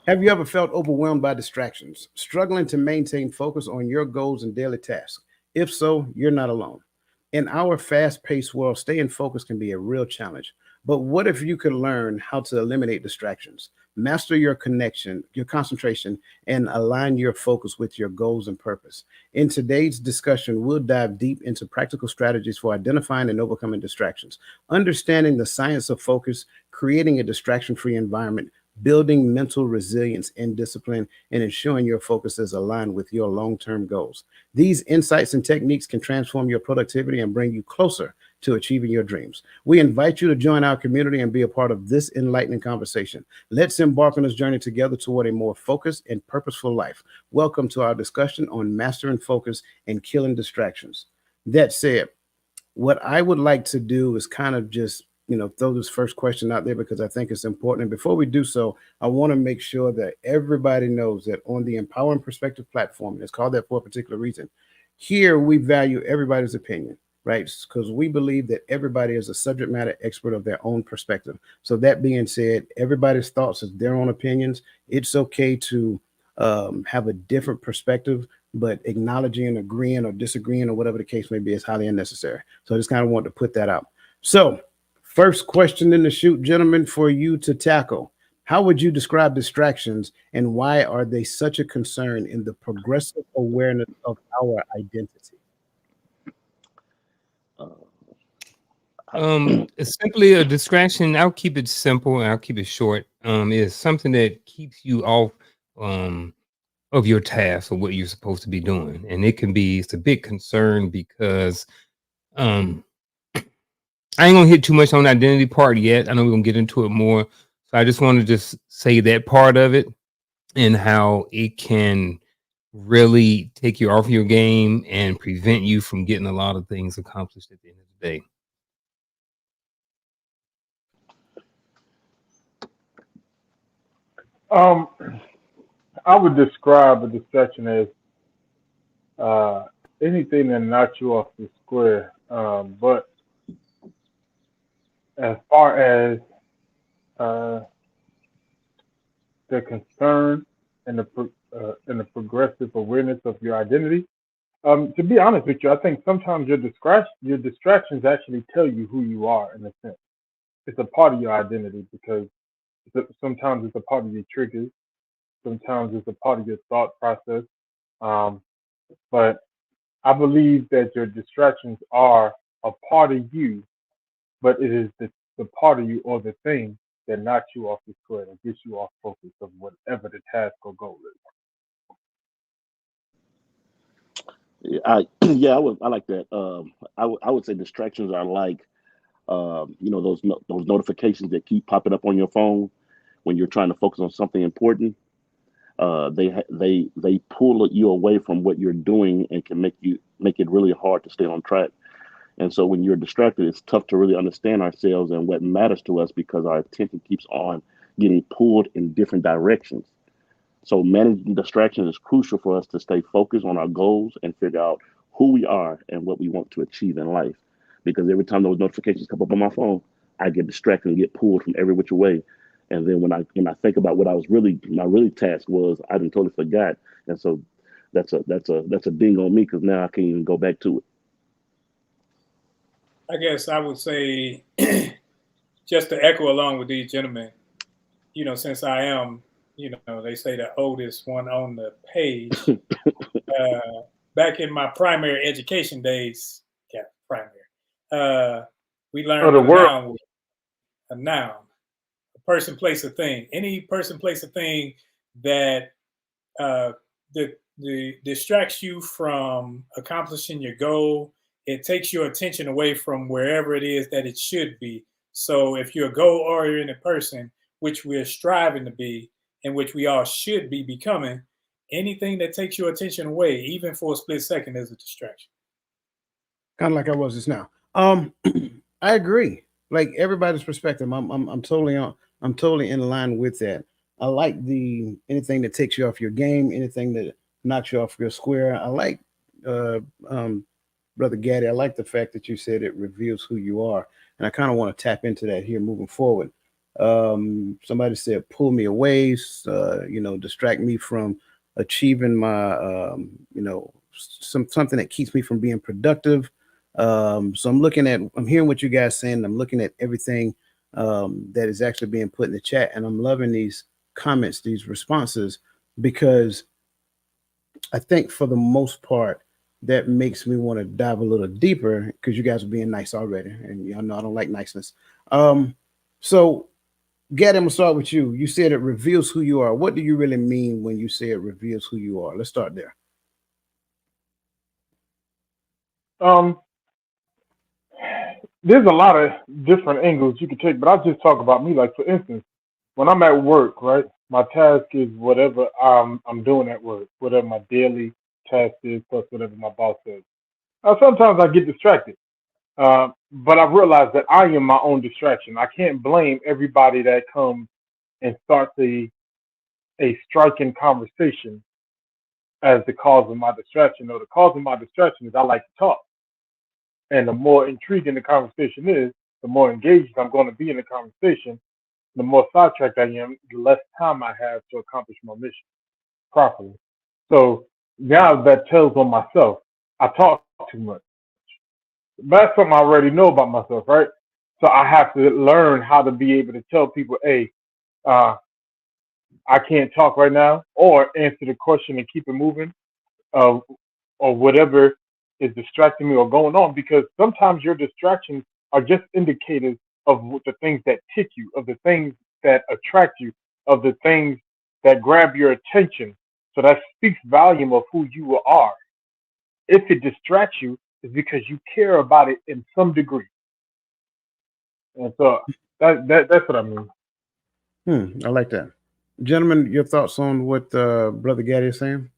Have you ever felt overwhelmed by distractions, struggling to maintain focus on your goals and daily tasks? If so, you're not alone. In our fast paced world, staying focused can be a real challenge. But what if you could learn how to eliminate distractions, master your connection, your concentration, and align your focus with your goals and purpose? In today's discussion, we'll dive deep into practical strategies for identifying and overcoming distractions, understanding the science of focus, creating a distraction free environment, building mental resilience and discipline, and ensuring your focus is aligned with your long term goals. These insights and techniques can transform your productivity and bring you closer to achieving your dreams. We invite you to join our community and be a part of this enlightening conversation. Let's embark on this journey together toward a more focused and purposeful life. Welcome to our discussion on mastering focus and killing distractions. That said, what I would like to do is kind of just throw this first question out there because I think it's important. And before we do so, I want to make sure that everybody knows that on the Empowering Perspective platform, it's called that for a particular reason. Here we value everybody's opinion, right? Because we believe that everybody is a subject matter expert of their own perspective. So that being said, everybody's thoughts is their own opinions. It's okay to have a different perspective, but acknowledging and agreeing or disagreeing or whatever the case may be is highly unnecessary. So I just kind of want to put that out. So, first question in the shoot, gentlemen, for you to tackle. How would you describe distractions and why are they such a concern in the progressive awareness of our identity? Uh, It's simply a distraction. I'll keep it simple and I'll keep it short. It's something that keeps you off um of your task or what you're supposed to be doing. And it's a big concern because um I ain't gonna hit too much on the identity part yet. I know we're gonna get into it more. So I just want to just say that part of it and how it can really take you off your game and prevent you from getting a lot of things accomplished at the end of the day. Um, I would describe a distraction as uh, anything that knocks you off the square. But as far as uh, the concern and the progressive awareness of your identity, to be honest with you, I think sometimes your distractions actually tell you who you are in a sense. It's a part of your identity because sometimes it's a part of your triggers, sometimes it's a part of your thought process. Um, but I believe that your distractions are a part of you, but it is the part of you or the thing that knocks you off the square and gets you off focus of whatever the task or goal is. yeah, yeah, I like that. I would say distractions are like those notifications that keep popping up on your phone when you're trying to focus on something important. They pull you away from what you're doing and can make it really hard to stay on track. And so when you're distracted, it's tough to really understand ourselves and what matters to us because our attention keeps on getting pulled in different directions. So managing distractions is crucial for us to stay focused on our goals and figure out who we are and what we want to achieve in life. Because every time those notifications come up on my phone, I get distracted and get pulled from every which way. And then when I think about what I was really my really task was, I didn't totally forgot. And so that's a ding on me because now I can't even go back to it. I guess I would say, just to echo along with these gentlemen, since I am, they say the oldest one on the page, back in my primary education days, yeah, primary, uh, we So learned the what world, a noun, a person, place, a thing. Any person, place, a thing that uh, distracts you from accomplishing your goal. It takes your attention away from wherever it is that it should be. So if you're a goal oriented person, which we're striving to be, and which we all should be becoming, anything that takes your attention away, even for a split second, is a distraction. Kind of like I was just now. I agree. Like everybody's perspective, I'm totally on. I'm totally in line with that. I like the anything that takes you off your game, anything that knocks you off your square. I like, uh, um, brother Gaddy. I like the fact that you said it reveals who you are, and I kind of want to tap into that here moving forward. Somebody said pull me away, distract me from achieving my, something that keeps me from being productive. So I'm hearing what you guys saying. I'm looking at everything that is actually being put in the chat, and I'm loving these comments, these responses, because I think for the most part, that makes me want to dive a little deeper because you guys are being nice already, and y'all know I don't like niceness. So Gad, I'm gonna start with you. You said it reveals who you are. What do you really mean when you say it reveals who you are? Let's start there. Um, there's a lot of different angles you can take, but I'll just talk about me. Like for instance, when I'm at work, right, my task is whatever I'm doing at work, whatever my daily task is, plus whatever my boss says. Sometimes I get distracted, but I realize that I am my own distraction. I can't blame everybody that comes and starts a striking conversation as the cause of my distraction. No, the cause of my distraction is I like to talk. And the more intriguing the conversation is, the more engaged I'm going to be in the conversation, the more sidetracked I am, the less time I have to accomplish my mission properly. So now that tells on myself. I talk too much. That's something I already know about myself, right? So I have to learn how to be able to tell people, hey, uh, I can't talk right now, or answer the question and keep it moving, uh, or whatever is distracting me or going on. Because sometimes your distractions are just indicators of the things that tick you, of the things that attract you, of the things that grab your attention. So that speaks volume of who you are. If it distracts you, it's because you care about it in some degree. And so that's what I mean. I like that. Gentlemen, your thoughts on what Brother Gaddy is saying?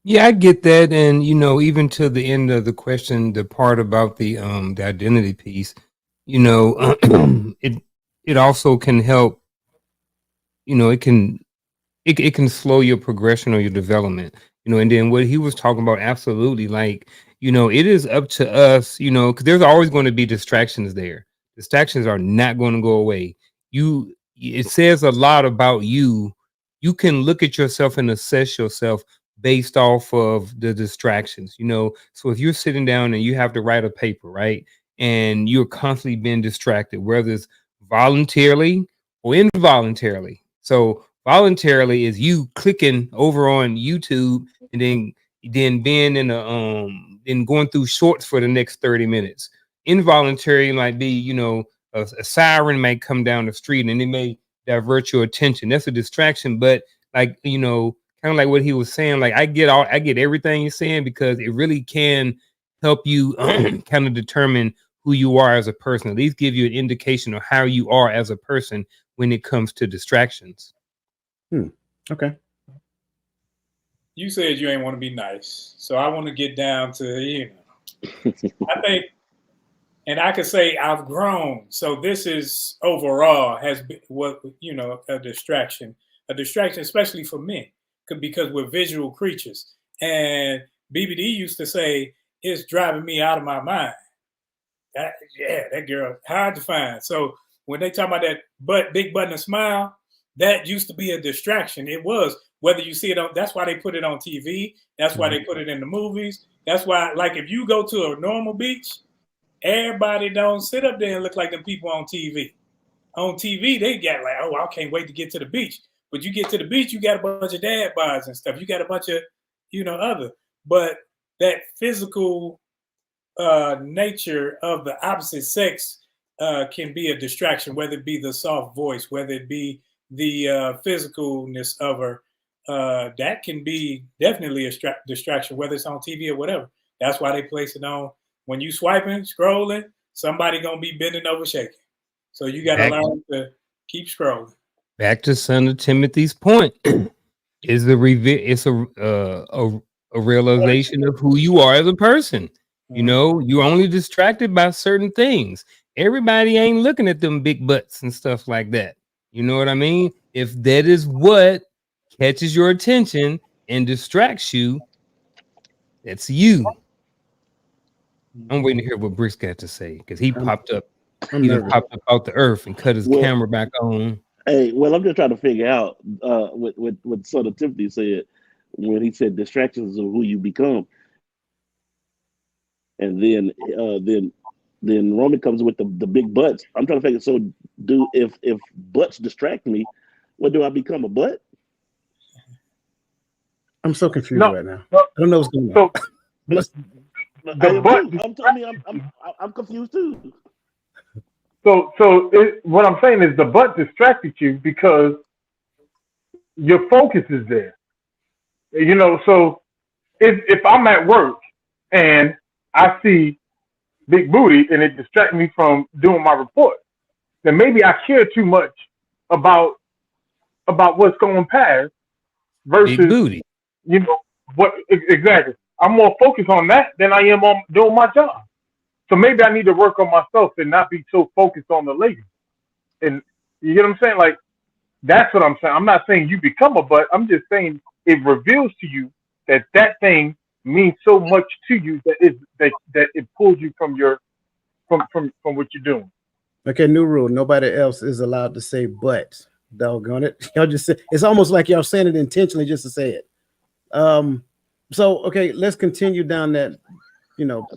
Yeah, I get that, and even to the end of the question, the part about the identity piece, it also can help. It can it can slow your progression or your development. And then what he was talking about, absolutely, like it is up to us, because there's always going to be distractions there. Distractions are not going to go away. It says a lot about you. You can look at yourself and assess yourself based off of the distractions. So if you're sitting down and you have to write a paper, right, and you're constantly being distracted, whether it's voluntarily or involuntarily. So voluntarily is you clicking over on YouTube and then being in then going through shorts for the next 30 minutes. Involuntary might be, a siren might come down the street and it may divert your attention. That's a distraction, but like, kind of like what he was saying, like I get everything you're saying because it really can help you kind of determine who you are as a person, at least give you an indication of how you are as a person when it comes to distractions. Okay. You said you ain't want to be nice, so I want to get down to I think, and I could say I've grown. So this is overall has been what a distraction, especially for men, because we're visual creatures. And BBD used to say it's driving me out of my mind. That girl hard to find. So when they talk about that big button and smile, that used to be a distraction. It was, whether you see it on. That's why they put it on TV. That's why they put it in the movies. That's why, like, if you go to a normal beach, everybody don't sit up there and look like them people on TV. On TV, they got like, oh, I can't wait to get to the beach. But you get to the beach, you got a bunch of dad bods and stuff. You got a bunch of, other. But that physical nature of the opposite sex can be a distraction, whether it be the soft voice, whether it be the physicalness of her. That can be definitely a distraction, whether it's on TV or whatever. That's why they place it on. When you swiping, scrolling, somebody gonna be bending over shaking. So you got to learn to keep scrolling. Back to Son of Timothy's point, is it's a realization of who you are as a person. You're only distracted by certain things. Everybody ain't looking at them big butts and stuff like that. You know what I mean? If that is what catches your attention and distracts you, that's you. I'm waiting to hear what Brick's got to say because he popped up I'm He done nervous. popped up out the earth and cut his Well, camera back on. hey, well, I'm just trying to figure out what Son of Timothy said when he said distractions are who you become, and then Roman comes with the big butts. I'm trying to figure. So, do if butts distract me, what do I become? A butt? I'm so confused No, right now. no. I don't know what's going on. So Let's, I the am butt. too. I'm. I mean, I'm confused too. What I'm saying is the butt distracted you because your focus is there. You know, so if I'm at work and I see big booty and it distracts me from doing my report, then maybe I care too much about what's going past Big versus, booty. you know, what exactly. I'm more focused on that than I am on doing my job. So maybe I need to work on myself and not be so focused on the lady. And you get what I'm saying? Like that's what I'm saying. I'm not saying you become a butt. I'm just saying it reveals to you that that thing means so much to you that it pulls you from your from what you're doing. okay, new rule. Nobody else is allowed to say but. Doggone it. Y'all just say it's almost like y'all saying it intentionally just to say it. Um, so okay, let's continue down that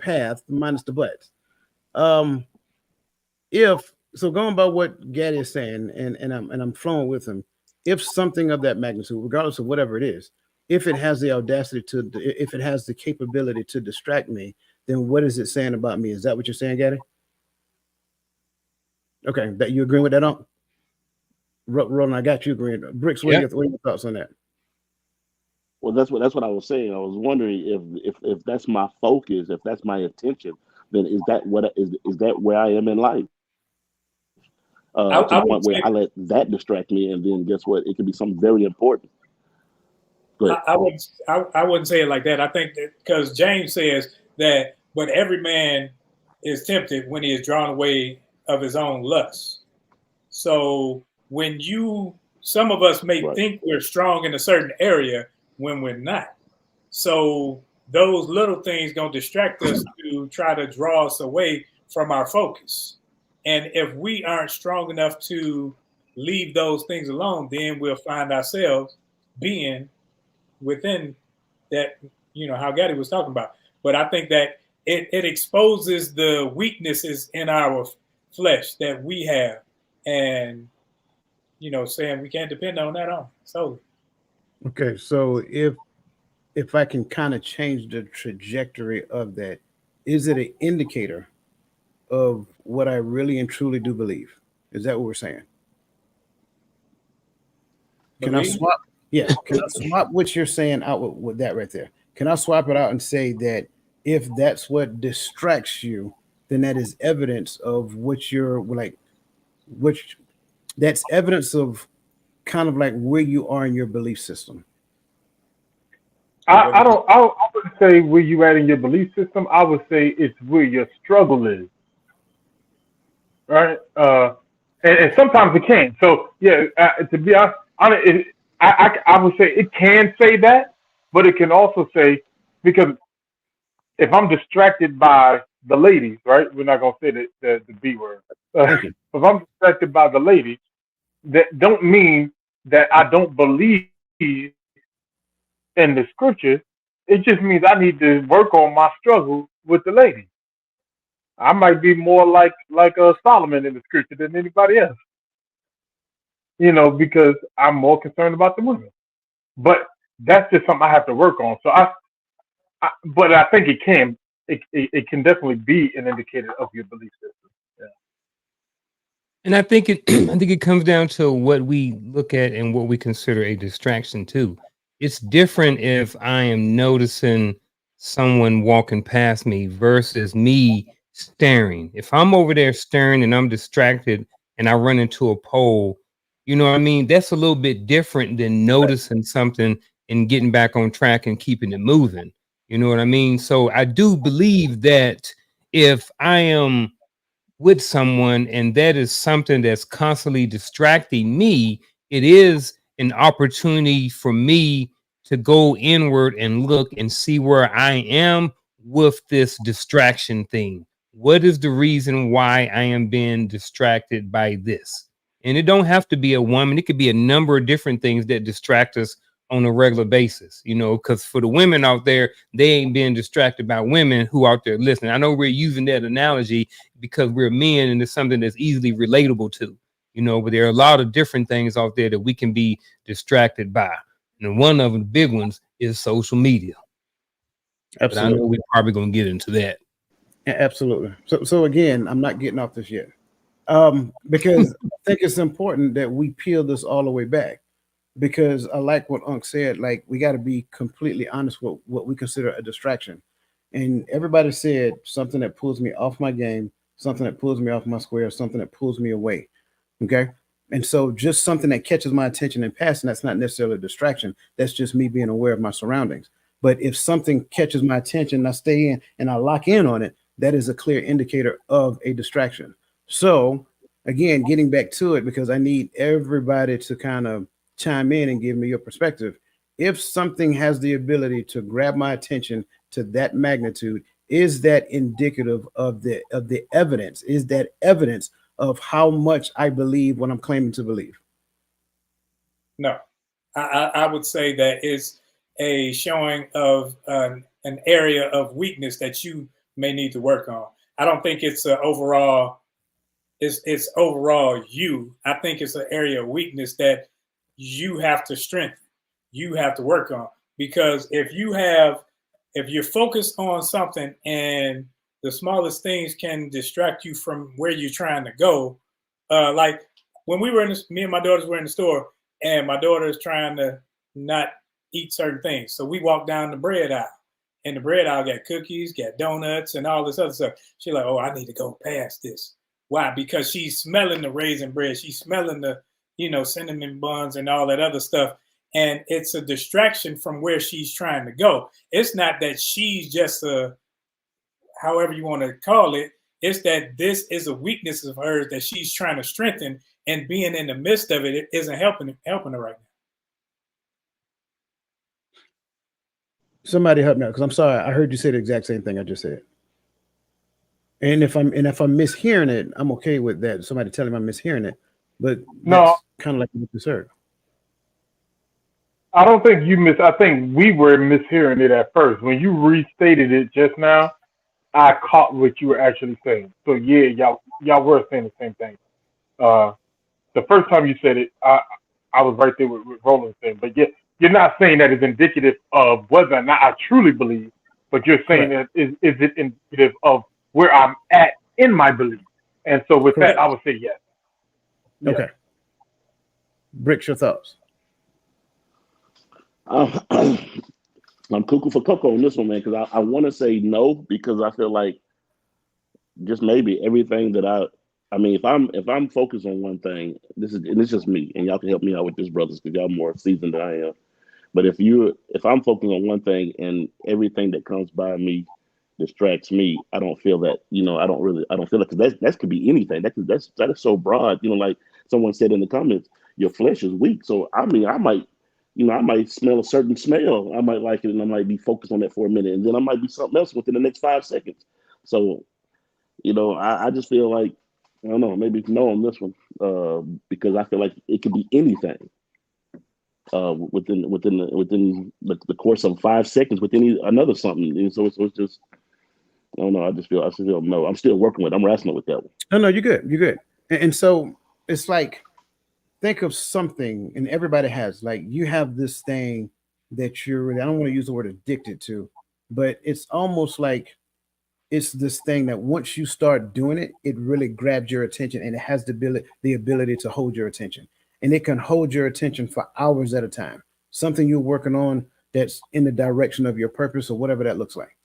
path minus the but. Um, if so going by what Gaddy is saying, and I'm flowing with him, if something of that magnitude, regardless of whatever it is, if it has the audacity to, if it has the capability to distract me, then what is it saying about me? Is that what you're saying, Gaddy? Okay, that you agree with that on Roland? I got you agreeing. Bricks, Yeah. what are your thoughts on that? Well, that's what I was saying. I was wondering if that's my focus, if that's my attention, then is that where I am in life? To I the would point where say I let that distract me, and then guess what? It could be something very important. But I wouldn't say it like that. I think that because James says that, but every man is tempted when he is drawn away of his own lust. So when some of us may right, think we're strong in a certain area when we're not. So those little things gonna distract us to try to draw us away from our focus. And if we aren't strong enough to leave those things alone, then we'll find ourselves being within that, how Gaddy was talking about. But I think that it exposes the weaknesses in our flesh that we have, and saying we can't depend on that on solely. Okay, so if I can kind of change the trajectory of that, is it an indicator of what I really and truly do believe? Is that what we're saying? Can I Believe? swap? Yeah. Can I swap what you're saying out with that right there? Can I swap it out and say that if that's what distracts you, then that is evidence of what you're like, which that's evidence of kind of like where you are in your belief system. What I did you? don't. I wouldn't say where you at in your belief system. I would say it's where your struggle is, right? And sometimes it can. So yeah, to be honest, I would say it can say that, but it can also say because if I'm distracted by the ladies, right? We're not gonna say the B word. Thank you. If I'm distracted by the ladies, that don't mean that I don't believe in the scriptures. It just means I need to work on my struggle with the ladies. I might be more like Solomon in the scripture than anybody else, because I'm more concerned about the women. But that's just something I have to work on. So but I think it can definitely be an indicator of your belief system. Yeah. And I think it I think it comes down to what we look at and what we consider a distraction too. It's different if I am noticing someone walking past me versus me staring. If I'm over there staring and I'm distracted and I run into a pole, you know what I mean? That's a little bit different than noticing something and getting back on track and keeping it moving. You know what I mean? So I do believe that if I am with someone and that is something that's constantly distracting me, it is an opportunity for me to go inward and look and see where I am with this distraction thing. what is the reason why I am being distracted by this? And it don't have to be a woman. It could be a number of different things that distract us on a regular basis, you know, because for the women out there, they ain't being distracted by women who out there listening. I know we're using that analogy because we're men and it's something that's easily relatable to, you know, but there are a lot of different things out there that we can be distracted by. And one of the big ones is social media. But I know Absolutely. we're probably going to get into that. Absolutely. So again, I'm not getting off this yet. Because I think it's important that we peel this all the way back. Because I like what Unc said, like we got to be completely honest with what we consider a distraction. And everybody said something that pulls me off my game, something that pulls me off my square, something that pulls me away. Okay. And so just something that catches my attention in passing, that's not necessarily a distraction. That's just me being aware of my surroundings. But if something catches my attention, I stay in and I lock in on it, that is a clear indicator of a distraction. So again, getting back to it, because I need everybody to kind of chime in and give me your perspective. If something has the ability to grab my attention to that magnitude, is that indicative of the evidence? Is that evidence of how much I believe what I'm claiming to believe? No, I would say that it's a showing of an area of weakness that you may need to work on. I don't think it's a overall. It's overall you. I think it's an area of weakness that you have to strengthen. You have to work on, because if you're focused on something and the smallest things can distract you from where you're trying to go. Like when we were me and my daughters were in the store, and my daughter is trying to not eat certain things. So we walked down the bread aisle, and the bread aisle got cookies, got donuts, and all this other stuff. She's like, "Oh, I need to go past this." Why? Because she's smelling the raisin bread. She's smelling the, cinnamon buns and all that other stuff. And it's a distraction from where she's trying to go. It's not that she's just however you want to call it. It's that this is a weakness of hers that she's trying to strengthen, and being in the midst of it isn't helping her right now. Somebody help me out, because I'm sorry, I heard you say the exact same thing I just said. And if I'm mishearing it, I'm okay with that. Somebody telling me I'm mishearing it, but No, that's kind of like what you said. I don't think you miss. I think we were mishearing it at first. When you restated it just now, I caught what you were actually saying. So yeah, y'all were saying the same thing. Uh, the first time you said it, I was right there with Roland saying, but yeah, you're not saying that is indicative of whether or not I truly believe, but you're saying Correct. that is it indicative of where I'm at in my belief. And so with Correct. that, I would say yes. Yes. Okay. Bricks, your thoughts. I'm cuckoo for cocoa on this one, man, because I want to say no, because I feel like just maybe everything that I mean, if I'm focused on one thing, and it's just me, and y'all can help me out with this, brothers, because y'all more seasoned than I am. But if I'm focused on one thing and everything that comes by me distracts me, I don't feel that, I don't feel it, because that could be anything. That is so broad, like someone said in the comments, your flesh is weak. So I mean, I might smell a certain smell, I might like it, and I might be focused on that for a minute, and then I might be something else within the next 5 seconds. So I just feel like, I don't know, maybe no on this one, because I feel like it could be anything within the course of 5 seconds with another something. And so it's just, I don't know. I just feel no. I'm still working with. I'm wrestling with that one. No, you're good. You're good. And so it's like, think of something, and everybody has, like, you have this thing that you're really, I don't want to use the word addicted to, but it's almost like it's this thing that once you start doing it, it really grabs your attention, and it has the ability to hold your attention. And it can hold your attention for hours at a time. Something you're working on that's in the direction of your purpose or whatever that looks like.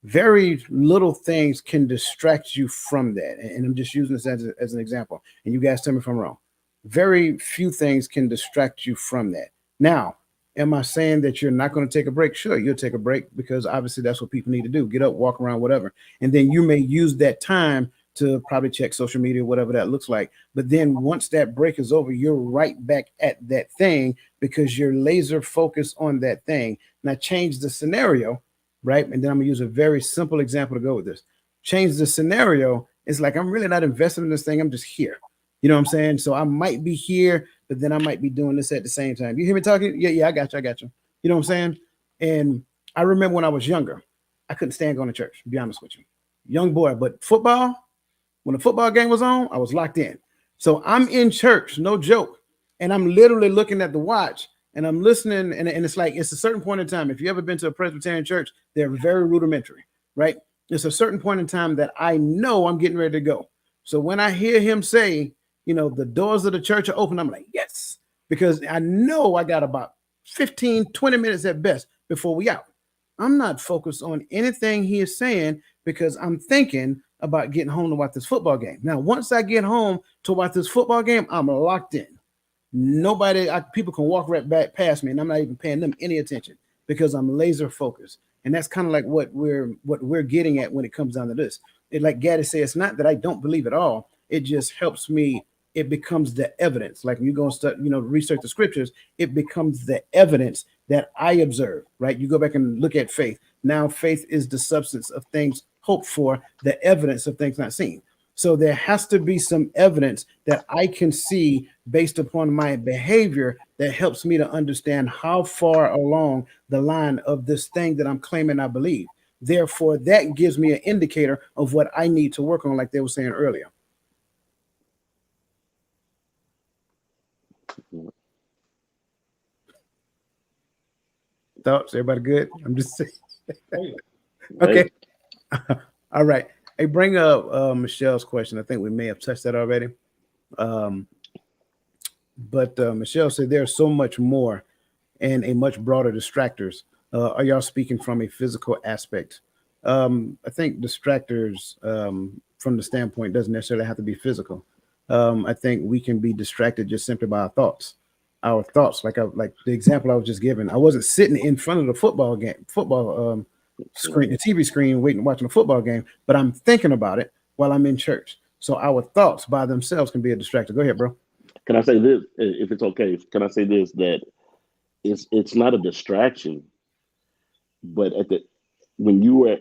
Very little things can distract you from that. And I'm just using this as an example. And you guys tell me if I'm wrong. Very few things can distract you from that. Now, am I saying that you're not going to take a break? Sure, you'll take a break, because obviously that's what people need to do. Get up, walk around, whatever. And then you may use that time to probably check social media, whatever that looks like. But then once that break is over, you're right back at that thing, because you're laser focused on that thing. Now change the scenario, right? And then I'm gonna use a very simple example to go with this. change the scenario, it's like I'm really not invested in this thing. I'm just here. You know what I'm saying? So I might be here, but then I might be doing this at the same time. You hear me talking? Yeah, I got you. I got you. You know what I'm saying? And I remember when I was younger, I couldn't stand going to church, to be honest with you. Young boy, but football, when the football game was on, I was locked in. So I'm in church, no joke. And I'm literally looking at the watch and I'm listening. And it's like, it's a certain point in time. If you ever been to a Presbyterian church, they're very rudimentary, right? It's a certain point in time that I know I'm getting ready to go. So when I hear him say, the doors of the church are open, I'm like, yes, because I know I got about 15, 20 minutes at best before we out. I'm not focused on anything he is saying because I'm thinking about getting home to watch this football game. Now, once I get home to watch this football game, I'm locked in. People can walk right back past me and I'm not even paying them any attention because I'm laser focused. And that's kind of like what we're getting at when it comes down to this. Like Gaddy said, it's not that I don't believe at all. It just helps me. It becomes the evidence. Like when you go and start, research the scriptures, it becomes the evidence that I observe, right? You go back and look at faith. Now faith is the substance of things hoped for, the evidence of things not seen. So there has to be some evidence that I can see based upon my behavior that helps me to understand how far along the line of this thing that I'm claiming I believe. Therefore, that gives me an indicator of what I need to work on, like they were saying earlier. Thoughts? Everybody good? I'm just saying. Okay. All right. Hey, bring up Michelle's question. I think we may have touched that already. But Michelle said there's so much more and a much broader distractors. Are y'all speaking from a physical aspect? I think distractors from the standpoint doesn't necessarily have to be physical. I think we can be distracted just simply by our thoughts. Our thoughts, like the example I was just given. I wasn't sitting in front of the football screen, the TV screen, watching a football game, but I'm thinking about it while I'm in church. So our thoughts by themselves can be a distractor. Go ahead, bro. Can I say this, if it's okay? Can I say this, that it's not a distraction, but when you were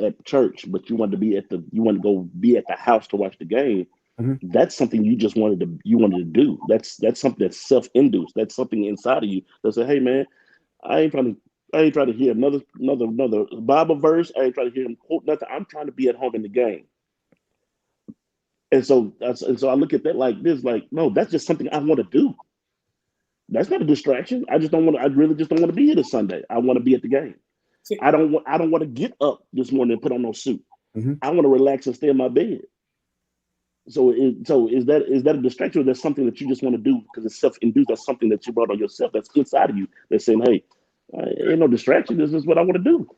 at church, but you wanted to go be at the house to watch the game. Mm-hmm. That's something you just wanted to do. That's something that's self-induced. That's something inside of you that say, hey man, I ain't trying to hear another Bible verse. I ain't trying to hear him quote nothing. I'm trying to be at home in the game. And so I look at that like this, like, no, that's just something I want to do. That's not a distraction. I really just don't want to be here this Sunday. I want to be at the game. I don't want to get up this morning and put on no suit. Mm-hmm. I want to relax and stay in my bed. So is that a distraction, or that's something that you just want to do because it's self-induced? That's something that you brought on yourself. That's inside of you. That's saying, hey, ain't no distraction. This is what I want to do.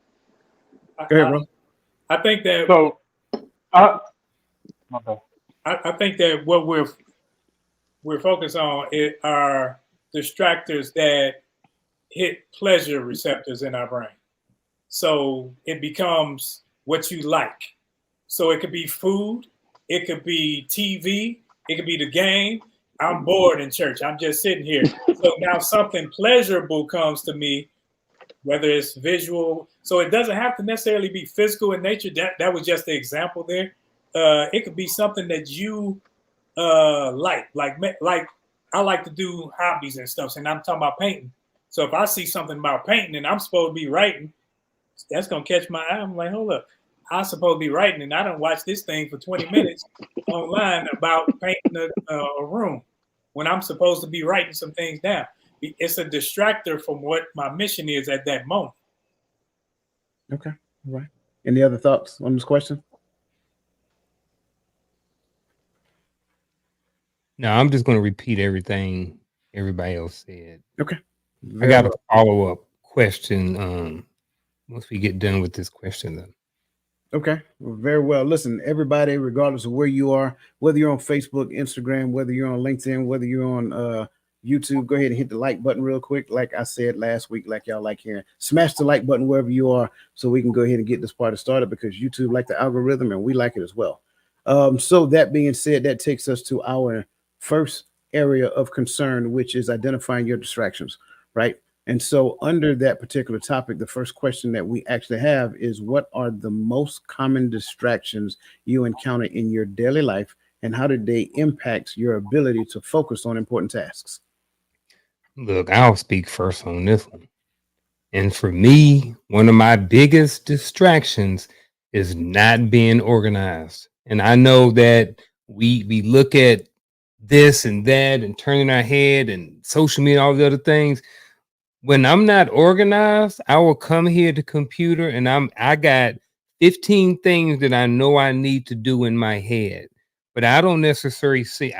Go ahead, bro. I think that. So, I think that what we're focused on are distractors that hit pleasure receptors in our brain. So it becomes what you like. So it could be food, it could be TV, it could be the game. I'm bored in church. I'm just sitting here. So now something pleasurable comes to me, whether it's visual. So it doesn't have to necessarily be physical in nature. That was just the example there. It could be something that you like I like to do hobbies and stuff, and I'm talking about painting. So if I see something about painting and I'm supposed to be writing, that's gonna catch my eye. I'm like, hold up, I'm supposed to be writing, and I don't watch this thing for 20 minutes online about painting a room when I'm supposed to be writing some things down. It's a distractor from what my mission is at that moment. Okay, all right. Any other thoughts on this question? No, I'm just going to repeat everything everybody else said. Okay. I got a follow-up question once we get done with this question, though. Okay. Well, very well. Listen, everybody, regardless of where you are, whether you're on Facebook, Instagram, whether you're on LinkedIn, whether you're on YouTube, go ahead and hit the like button real quick. Like I said last week, like y'all like hearing, smash the like button wherever you are so we can go ahead and get this party started because YouTube like the algorithm and we like it as well. So that being said, that takes us to our first area of concern, which is identifying your distractions, right? And so, under that particular topic, the first question that we actually have is, what are the most common distractions you encounter in your daily life, and how did they impact your ability to focus on important tasks? Look, I'll speak first on this one. And for me, one of my biggest distractions is not being organized. And I know that we look at this and that and turning our head and social media, all the other things. When I'm not organized, I will come here to computer and I got 15 things that I know I need to do in my head, but I don't necessarily see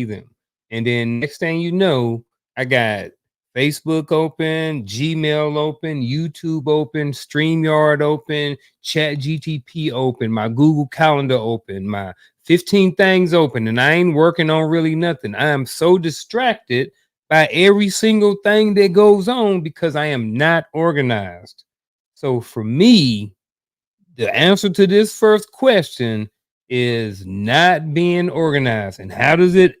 them. And then next thing you know, I got Facebook open, Gmail open, YouTube open, StreamYard open, Chat GTP open, my Google Calendar open, my 15 things open, and I ain't working on really nothing. I am so distracted by every single thing that goes on because I am not organized. So for me, the answer to this first question is not being organized. And how does it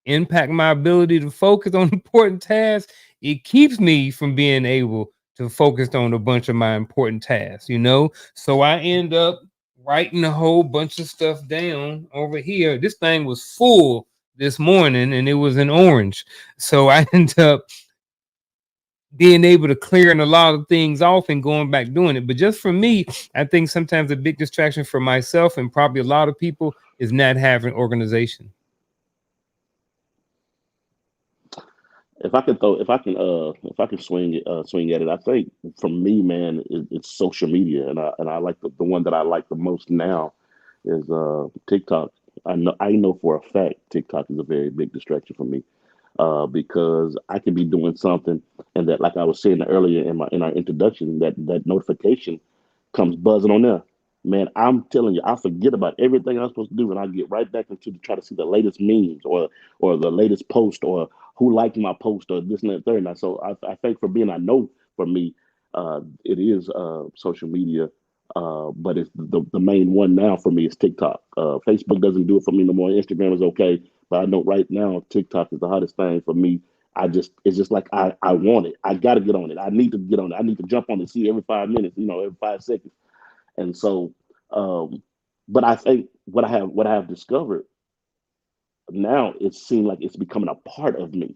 impact my ability to focus on important tasks? It keeps me from being able to focus on a bunch of my important tasks, you know? So I end up writing a whole bunch of stuff down over here. This thing was full this morning and it was in orange. So I end up being able to clearing a lot of things off and going back doing it. But just for me, I think sometimes a big distraction for myself and probably a lot of people is not having organization. If I can swing at it, I think for me, man, it's social media, and I like the one that I like the most now is TikTok. I know for a fact TikTok is a very big distraction for me, because I can be doing something, and that, like I was saying earlier in our introduction, that notification comes buzzing on there. Man, I'm telling you, I forget about everything I'm supposed to do, and I get right back into to try to see the latest memes or the latest post or who liked my post or this and that third. And so I think for being, I know for me, it is social media, but it's the main one now for me is TikTok. Facebook doesn't do it for me no more. Instagram is okay, but I know right now TikTok is the hottest thing for me. It's just like I want it. I got to get on it. I need to get on it. I need to jump on it, see every 5 minutes, every 5 seconds. And so, but I think what I have discovered now, it seems like it's becoming a part of me.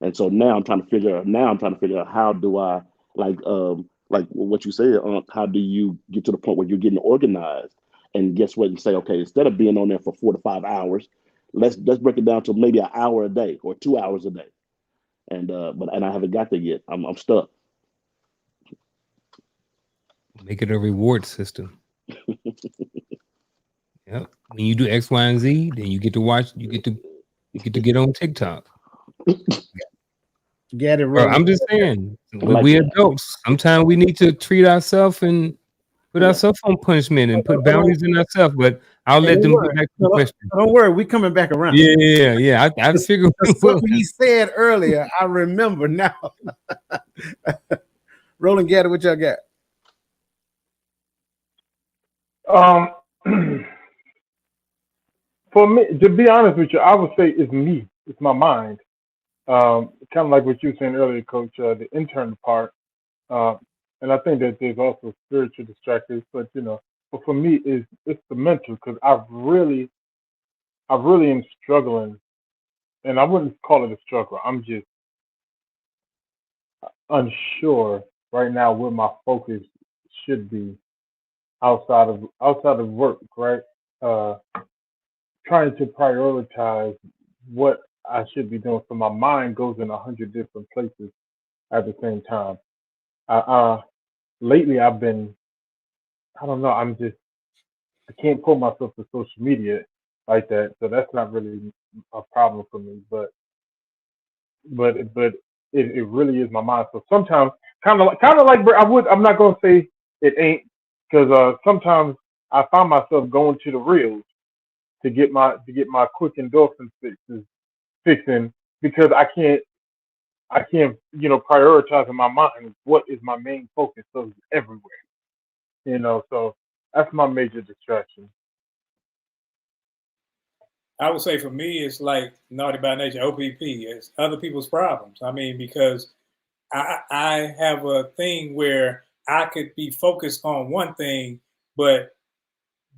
And so now I'm trying to figure out how do I, like what you said, how do you get to the point where you're getting organized? And guess what? You say, okay, instead of being on there for 4 to 5 hours, let's break it down to maybe an hour a day or 2 hours a day. And I haven't got there yet. I'm stuck. Make it a reward system. Yep. When you do X, Y, and Z, then you get to watch. You get to get on TikTok. Get it Bro, rolling. I'm just saying, I when like we that. adults, sometimes we need to treat ourselves and put Yeah. ourselves on punishment and put Hold on. boundaries in ourselves. But I'll Hey, let don't them get worry. back to the No, question. don't worry. We coming back around. Yeah. I figured we will. Something he said earlier, I remember now. Roland Gatto, what y'all got? Um, for me, to be honest with you, I would say it's me. It's my mind. Kind of like what you were saying earlier, Coach. The internal part, uh, and I think that there's also spiritual distractors. But for me, it's the mental because I really am struggling, and I wouldn't call it a struggle. I'm just unsure right now where my focus should be outside of work, right? Uh, Trying to prioritize what I should be doing, so my mind goes in 100 different places at the same time. Lately, I've been, I don't know, I can't pull myself to social media like that, so that's not really a problem for me. But it really is my mind. So sometimes, kind of like, I'm not gonna say it ain't, because sometimes I find myself going to the reels to get my quick endorphin fixing because I can't prioritize in my mind what is my main focus. So it's everywhere. So that's my major distraction. I would say for me, it's like naughty by nature, OPP. It's other people's problems. I mean, because I have a thing where I could be focused on one thing, but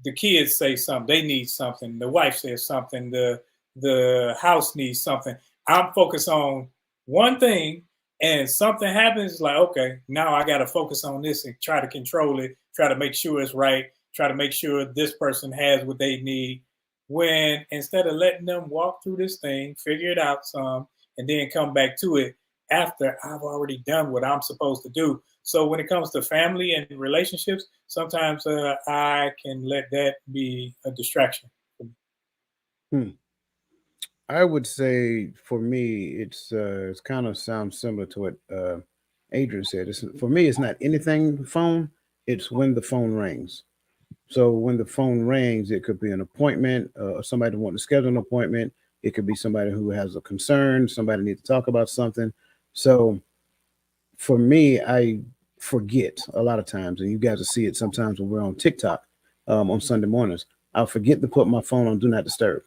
the kids say something, they need something, the wife says something, the house needs something. I'm focused on one thing, and something happens, like, okay, now I got to focus on this and try to control it, try to make sure it's right, try to make sure this person has what they need. When instead of letting them walk through this thing, figure it out some, and then come back to it after I've already done what I'm supposed to do. So when it comes to family and relationships, sometimes I can let that be a distraction. Hmm. I would say for me, it's kind of sounds similar to what Adrian said. For me, it's not anything phone. It's when the phone rings. So when the phone rings, it could be an appointment, or somebody wanting to schedule an appointment. It could be somebody who has a concern. Somebody needs to talk about something. So for me, I forget a lot of times, and you guys will see it sometimes when we're on TikTok on Sunday mornings. I'll forget to put my phone on Do Not Disturb,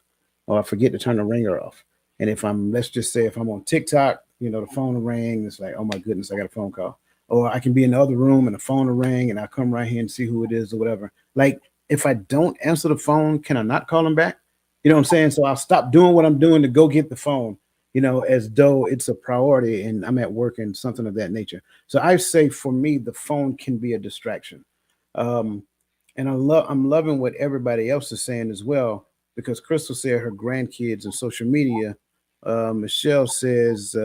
or I forget to turn the ringer off. And if I'm, let's just say, if I'm on TikTok, the phone will ring. It's like, oh my goodness, I got a phone call. Or I can be in the other room and the phone will ring, and I come right here and see who it is or whatever. Like, if I don't answer the phone, can I not call him back? You know what I'm saying? So I'll stop doing what I'm doing to go get the phone, as though it's a priority and I'm at work and something of that nature. So I say for me, the phone can be a distraction. Um, and I'm loving what everybody else is saying as well, because Crystal said her grandkids and social media. Michelle says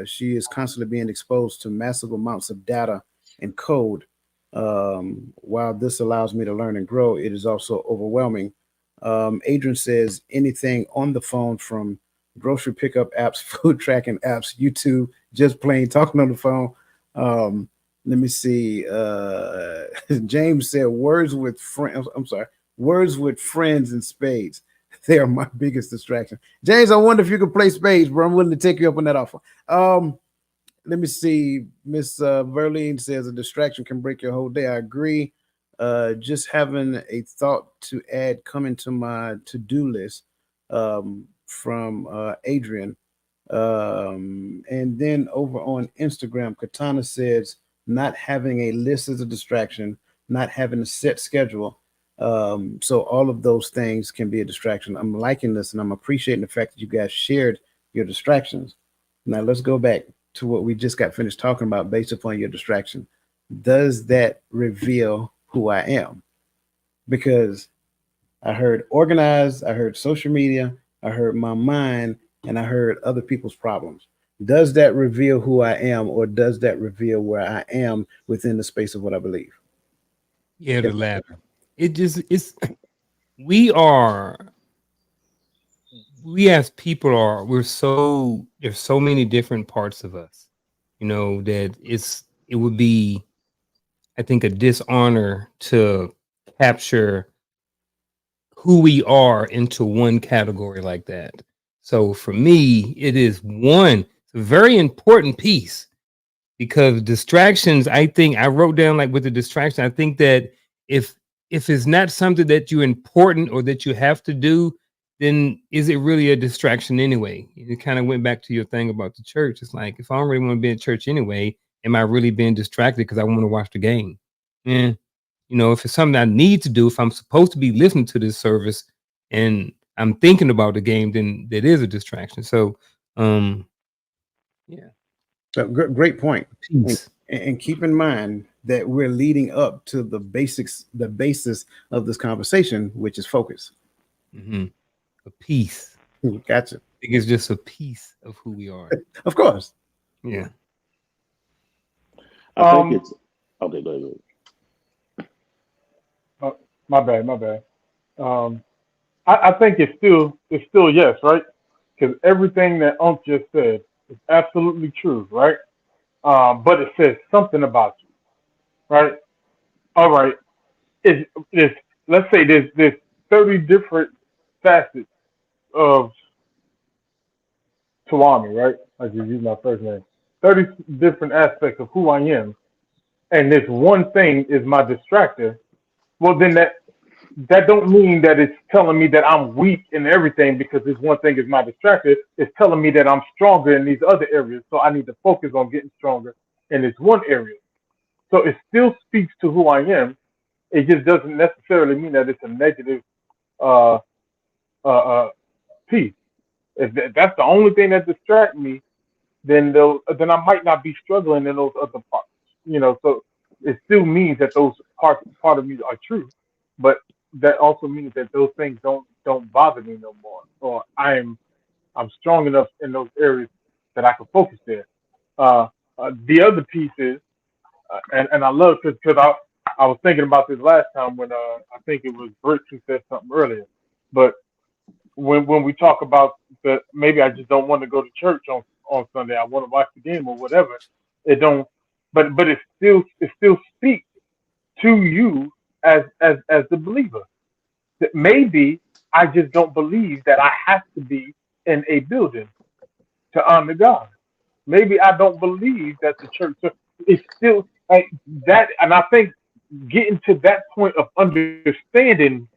she is constantly being exposed to massive amounts of data and code. While this allows me to learn and grow, it is also overwhelming. Adrian says anything on the phone, from grocery pickup apps, food tracking apps, YouTube, just plain talking on the phone. Um, Let me see. James said words with friends. I'm sorry, words with friends and spades. They are my biggest distraction. James, I wonder if you could play spades, bro. I'm willing to take you up on that offer. Let me see. Miss Verline says a distraction can break your whole day. I agree. Just having a thought to add coming to my to-do list from Adrian. And then over on Instagram, Katana says not having a list is a distraction, not having a set schedule. So all of those things can be a distraction. I'm liking this and I'm appreciating the fact that you guys shared your distractions. Now let's go back to what we just got finished talking about based upon your distraction. Does that reveal who I am? Because I heard organized, I heard social media, I heard my mind, and I heard other people's problems. Does that reveal who I am, or does that reveal where I am within the space of what I believe? Yeah, the Yep. latter. It's we are we as people are there's so many different parts of us, that it would be, I think, a dishonor to capture who we are into one category like that. So for me, it's a very important piece, because distractions, I think I wrote down, like, with the distraction, I think that if it's not something that you're important or that you have to do, then is it really a distraction anyway? It kind of went back to your thing about the church. It's like, if I don't really want to be in church anyway, am I really being distracted because I want to watch the game? Yeah. If it's something I need to do, if I'm supposed to be listening to this service and I'm thinking about the game, then that is a distraction. So yeah. So great point. And, Peace. and keep in mind that we're leading up to the basis of this conversation, which is focus. Mm-hmm. A piece. Gotcha. I think it's just a piece of who we are. Of course. Yeah. I think it's okay. Go ahead. My bad. Um, I think it's still yes, right? Because everything that Unc just said is absolutely true, right? But it says something about you, right? All right. It's let's say there's 30 different facets of Tawami, right? I just use my first name. 30 different aspects of who I am, and this one thing is my distractor. Well, then that don't mean that it's telling me that I'm weak in everything because this one thing is my distractor. It's telling me that I'm stronger in these other areas. So I need to focus on getting stronger in this one area. So it still speaks to who I am. It just doesn't necessarily mean that it's a negative uh, uh, piece. If that's the only thing that distracts me, then I might not be struggling in those other parts. So it still means that those part of me are true, but that also means that those things don't bother me no more, or I'm strong enough in those areas that I can focus there. The other piece is, and I love because I was thinking about this last time when I think it was Britt who said something earlier, but when we talk about the maybe I just don't want to go to church on Sunday. I want to watch the game or whatever. It don't, but it still speaks to you as the believer. That maybe I just don't believe that I have to be in a building to honor God. Maybe I don't believe that the church. So it's still like that, and I think getting to that point of understanding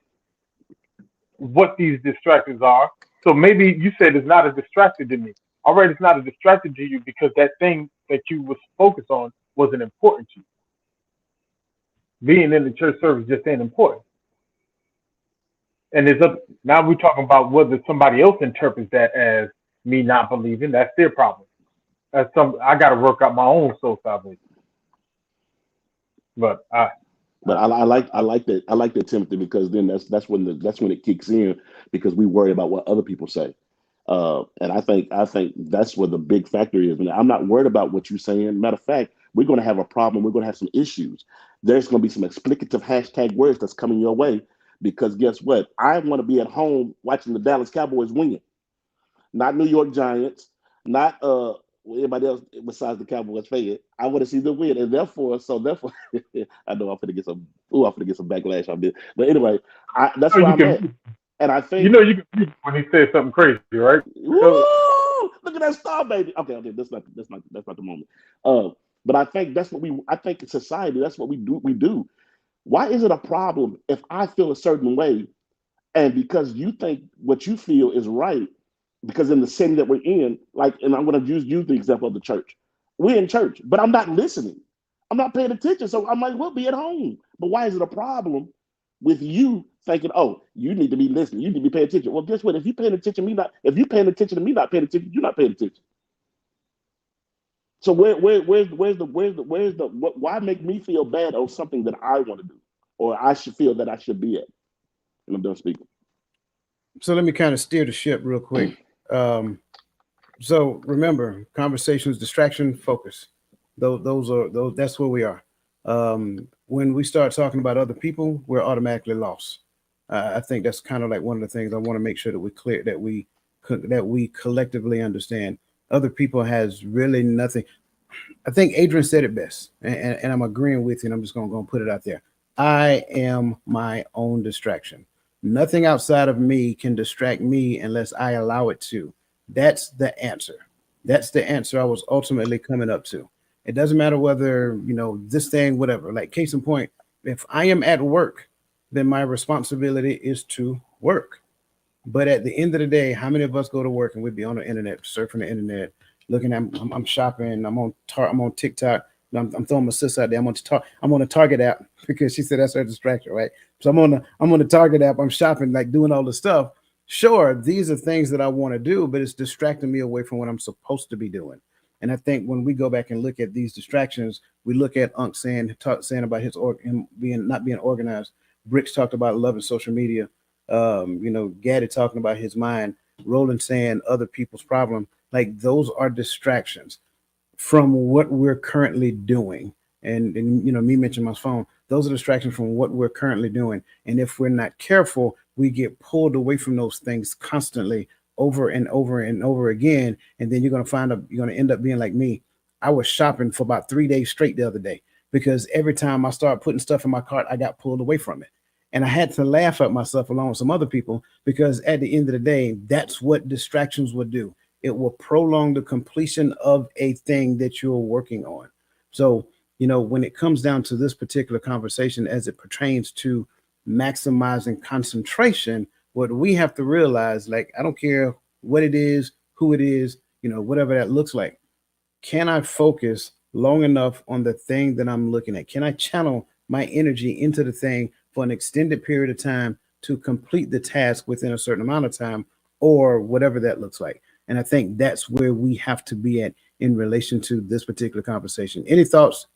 what these distractions are. So maybe you said it's not a distraction to me. All right, it's not a distraction to you because that thing that you was focused on wasn't important to you. Being in the church service just ain't important. And it's up now we're talking about whether somebody else interprets that as me not believing. That's their problem. That's some I got to work out my own soul salvation. But But I like that, Timothy, because then that's when it kicks in, because we worry about what other people say. And I think that's where the big factor is. And I'm not worried about what you're saying. Matter of fact, we're going to have a problem. We're going to have some issues. There's going to be some explicative hashtag words that's coming your way, because guess what? I want to be at home watching the Dallas Cowboys win, not New York Giants, not anybody else besides the Cowboys fan. I want to see them win, and therefore, I know I'm gonna get some backlash on this. But anyway, that's where you I'm at, can and I you think, know you can read when he says something crazy, right? So woo, look at that star, baby. Okay, that's not the moment. Uh, but I think I think in society, that's what we do. We do. Why is it a problem if I feel a certain way, and because you think what you feel is right, because in the setting that we're in, like, and I'm going to use the example of the church. We're in church, but I'm not listening. I'm not paying attention. So I might well be at home. But why is it a problem with you thinking, oh, you need to be listening, you need to be paying attention? Well, guess what? If you're paying attention to me not paying attention, you're not paying attention. So why make me feel bad on something that I want to do, or I should feel that I should be at? And I'm done speaking. So let me kind of steer the ship real quick. So remember, conversations, distraction, focus. Those. That's where we are. When we start talking about other people, we're automatically lost. I think that's kind of like one of the things I want to make sure that we clear, that we collectively understand. Other people has really nothing. I think Adrian said it best, and I'm agreeing with you. And I'm just gonna put it out there. I am my own distraction. Nothing outside of me can distract me unless I allow it to. That's the answer. That's the answer I was ultimately coming up to. It doesn't matter whether, this thing, whatever. Like, case in point, if I am at work, then my responsibility is to work. But at the end of the day, how many of us go to work and we'd be on the internet, surfing the internet, looking at, I'm shopping, I'm on TikTok. I'm throwing my sister out there. I'm on the Target app because she said that's her distraction, right? So I'm on the Target app. I'm shopping, like doing all the stuff. Sure, these are things that I want to do, but it's distracting me away from what I'm supposed to be doing. And I think when we go back and look at these distractions, we look at Unc saying about him being not being organized. Bricks talked about loving social media. Gaddy talking about his mind. Roland saying other people's problem. Like, those are distractions from what we're currently doing. And me mentioning my phone, those are distractions from what we're currently doing. And if we're not careful, we get pulled away from those things constantly over and over and over again. And then you're going to end up being like me. I was shopping for about 3 days straight the other day because every time I started putting stuff in my cart, I got pulled away from it. And I had to laugh at myself along with some other people, because at the end of the day, that's what distractions will do. It will prolong the completion of a thing that you're working on. So, when it comes down to this particular conversation as it pertains to maximizing concentration, what we have to realize, like, I don't care what it is, who it is, whatever that looks like. Can I focus long enough on the thing that I'm looking at? Can I channel my energy into the thing for an extended period of time to complete the task within a certain amount of time, or whatever that looks like? And I think that's where we have to be at in relation to this particular conversation. Any thoughts,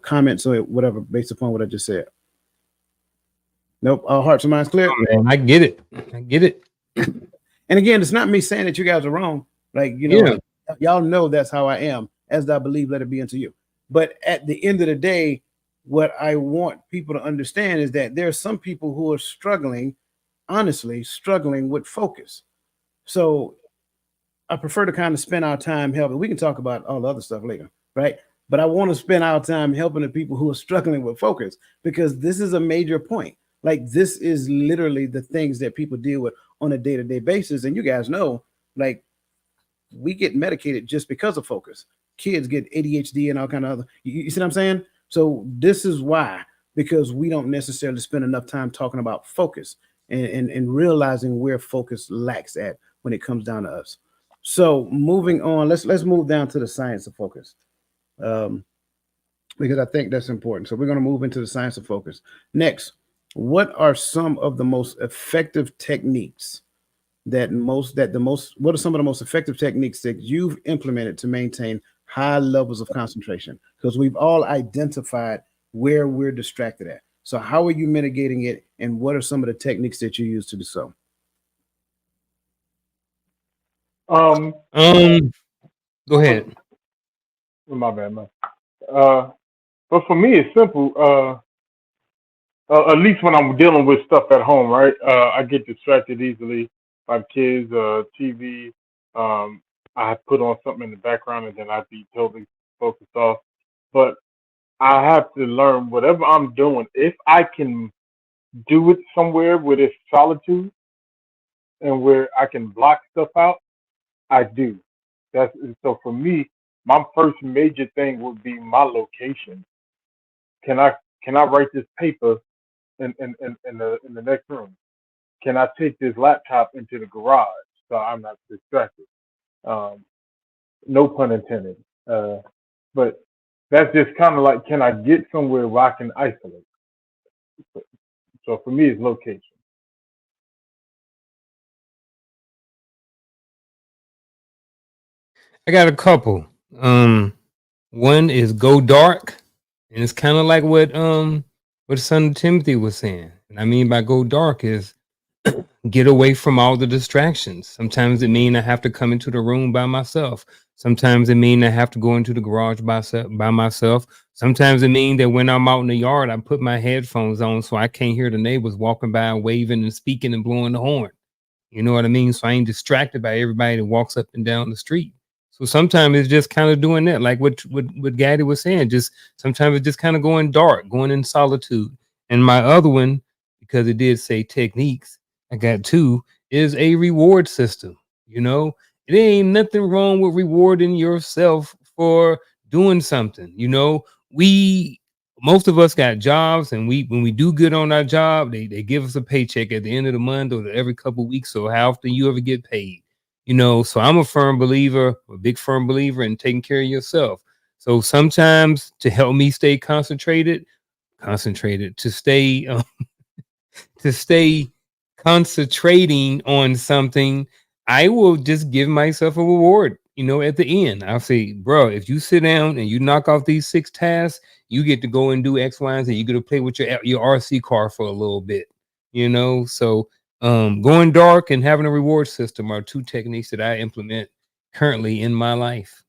comments or whatever based upon what I just said? Nope. All hearts and minds clear. Oh, man, I get it. I get it. And again, it's not me saying that you guys are wrong. Like, Yeah. y'all know that's how I am. As I believe, let it be unto you. But at the end of the day, what I want people to understand is that there are some people who are struggling, honestly, struggling with focus. So I prefer to kind of spend our time helping. We can talk about all the other stuff later, right? But I want to spend our time helping the people who are struggling with focus, because this is a major point. Like, this is literally the things that people deal with on a day-to-day basis. And you guys know, like, we get medicated just because of focus. Kids get ADHD and all kind of other. You see what I'm saying? So this is why, because we don't necessarily spend enough time talking about focus and realizing where focus lacks at when it comes down to us. So moving on, let's move down to the science of focus, um, because I think that's important. So we're going to move into the science of focus next. What are some of the most effective techniques what are some of the most effective techniques that you've implemented to maintain high levels of concentration? Because we've all identified where we're distracted at. So how are you mitigating it, and what are some of the techniques that you use to do so? Um, Go ahead. my bad, man. Uh, but for me, it's simple. At least when I'm dealing with stuff at home, right? I get distracted easily by kids, TV. Um, I put on something in the background and then I'd be totally focused off. But I have to learn whatever I'm doing. If I can do it somewhere where there's solitude and where I can block stuff out, I do. That's so for me. My first major thing would be my location. Can I can I write this paper in the next room? Can I take this laptop into the garage so I'm not distracted? Um, no pun intended. But that's just kind of like, can I get somewhere where I can isolate? So for me, it's location. I got a couple. One is go dark, and it's kind of like what son Timothy was saying. And I mean by go dark is get away from all the distractions. Sometimes it means I have to come into the room by myself. Sometimes it means I have to go into the garage by myself. Sometimes it means that when I'm out in the yard, I put my headphones on so I can't hear the neighbors walking by and waving and speaking and blowing the horn. You know what I mean? So I ain't distracted by everybody that walks up and down the street. So sometimes it's just kind of doing that, like what Gaddy was saying. Just sometimes it's just kind of going dark, going in solitude. And my other one, because it did say techniques, I got two, is a reward system. You know, it ain't nothing wrong with rewarding yourself for doing something. You know, we most of us got jobs, and when we do good on our job, they give us a paycheck at the end of the month or every couple of weeks, or how often you ever get paid. You know, so I'm a big firm believer in taking care of yourself. So sometimes to help me stay concentrated to stay concentrating on something, I will just give myself a reward. You know, at the end, I'll say, bro, if you sit down and you knock off these 6 tasks, you get to go and do X, Y, and Z. You get to play with your RC car for a little bit. You know, so going dark and having a reward system are two techniques that I implement currently in my life.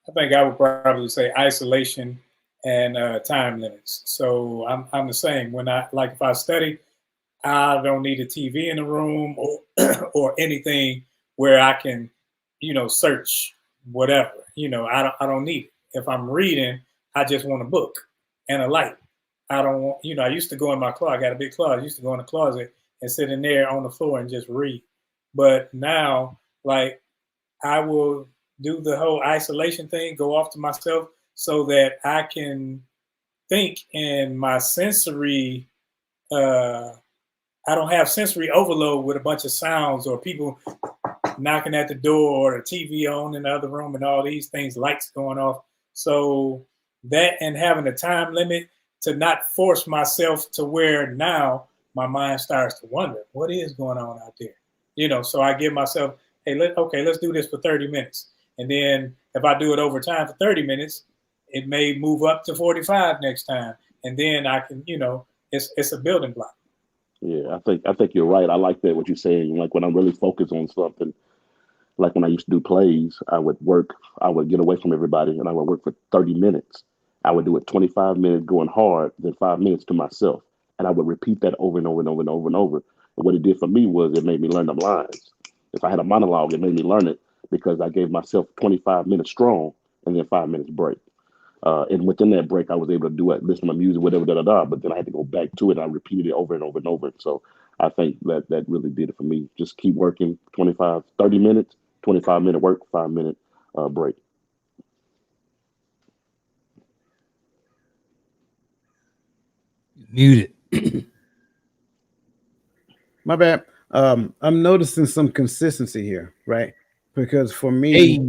I think I would probably say isolation and time limits. So I'm the same. When I like if I study, I don't need a TV in the room or or anything where I can, search whatever. I don't need it. If I'm reading, I just want a book and a light. I don't want, I used to go in my closet. I got a big closet. I used to go in the closet and sit in there on the floor and just read. But now, like, I will do the whole isolation thing, go off to myself so that I can think and my sensory, I don't have sensory overload with a bunch of sounds or people knocking at the door or the TV on in the other room and all these things, lights going off. So that and having a time limit to not force myself to where now my mind starts to wonder what is going on out there. So I give myself, hey, let's do this for 30 minutes. And then if I do it over time for 30 minutes, it may move up to 45 next time. And then I can, it's a building block. Yeah, I think you're right. I like that what you're saying. Like when I'm really focused on something, like when I used to do plays, I would get away from everybody and I would work for 30 minutes. I would do it 25 minutes going hard, then 5 minutes to myself. And I would repeat that over and over and over and over and over. And what it did for me was it made me learn them lines. If I had a monologue, it made me learn it because I gave myself 25 minutes strong and then 5 minutes break. And within that break, I was able to do it, listen to my music, whatever, da da da. But then I had to go back to it. And I repeated it over and over and over. So I think that really did it for me. Just keep working 25, 30 minutes, 25-minute work, 5 minute break. Muted. My bad. I'm noticing some consistency here, right? Because for me, Hey,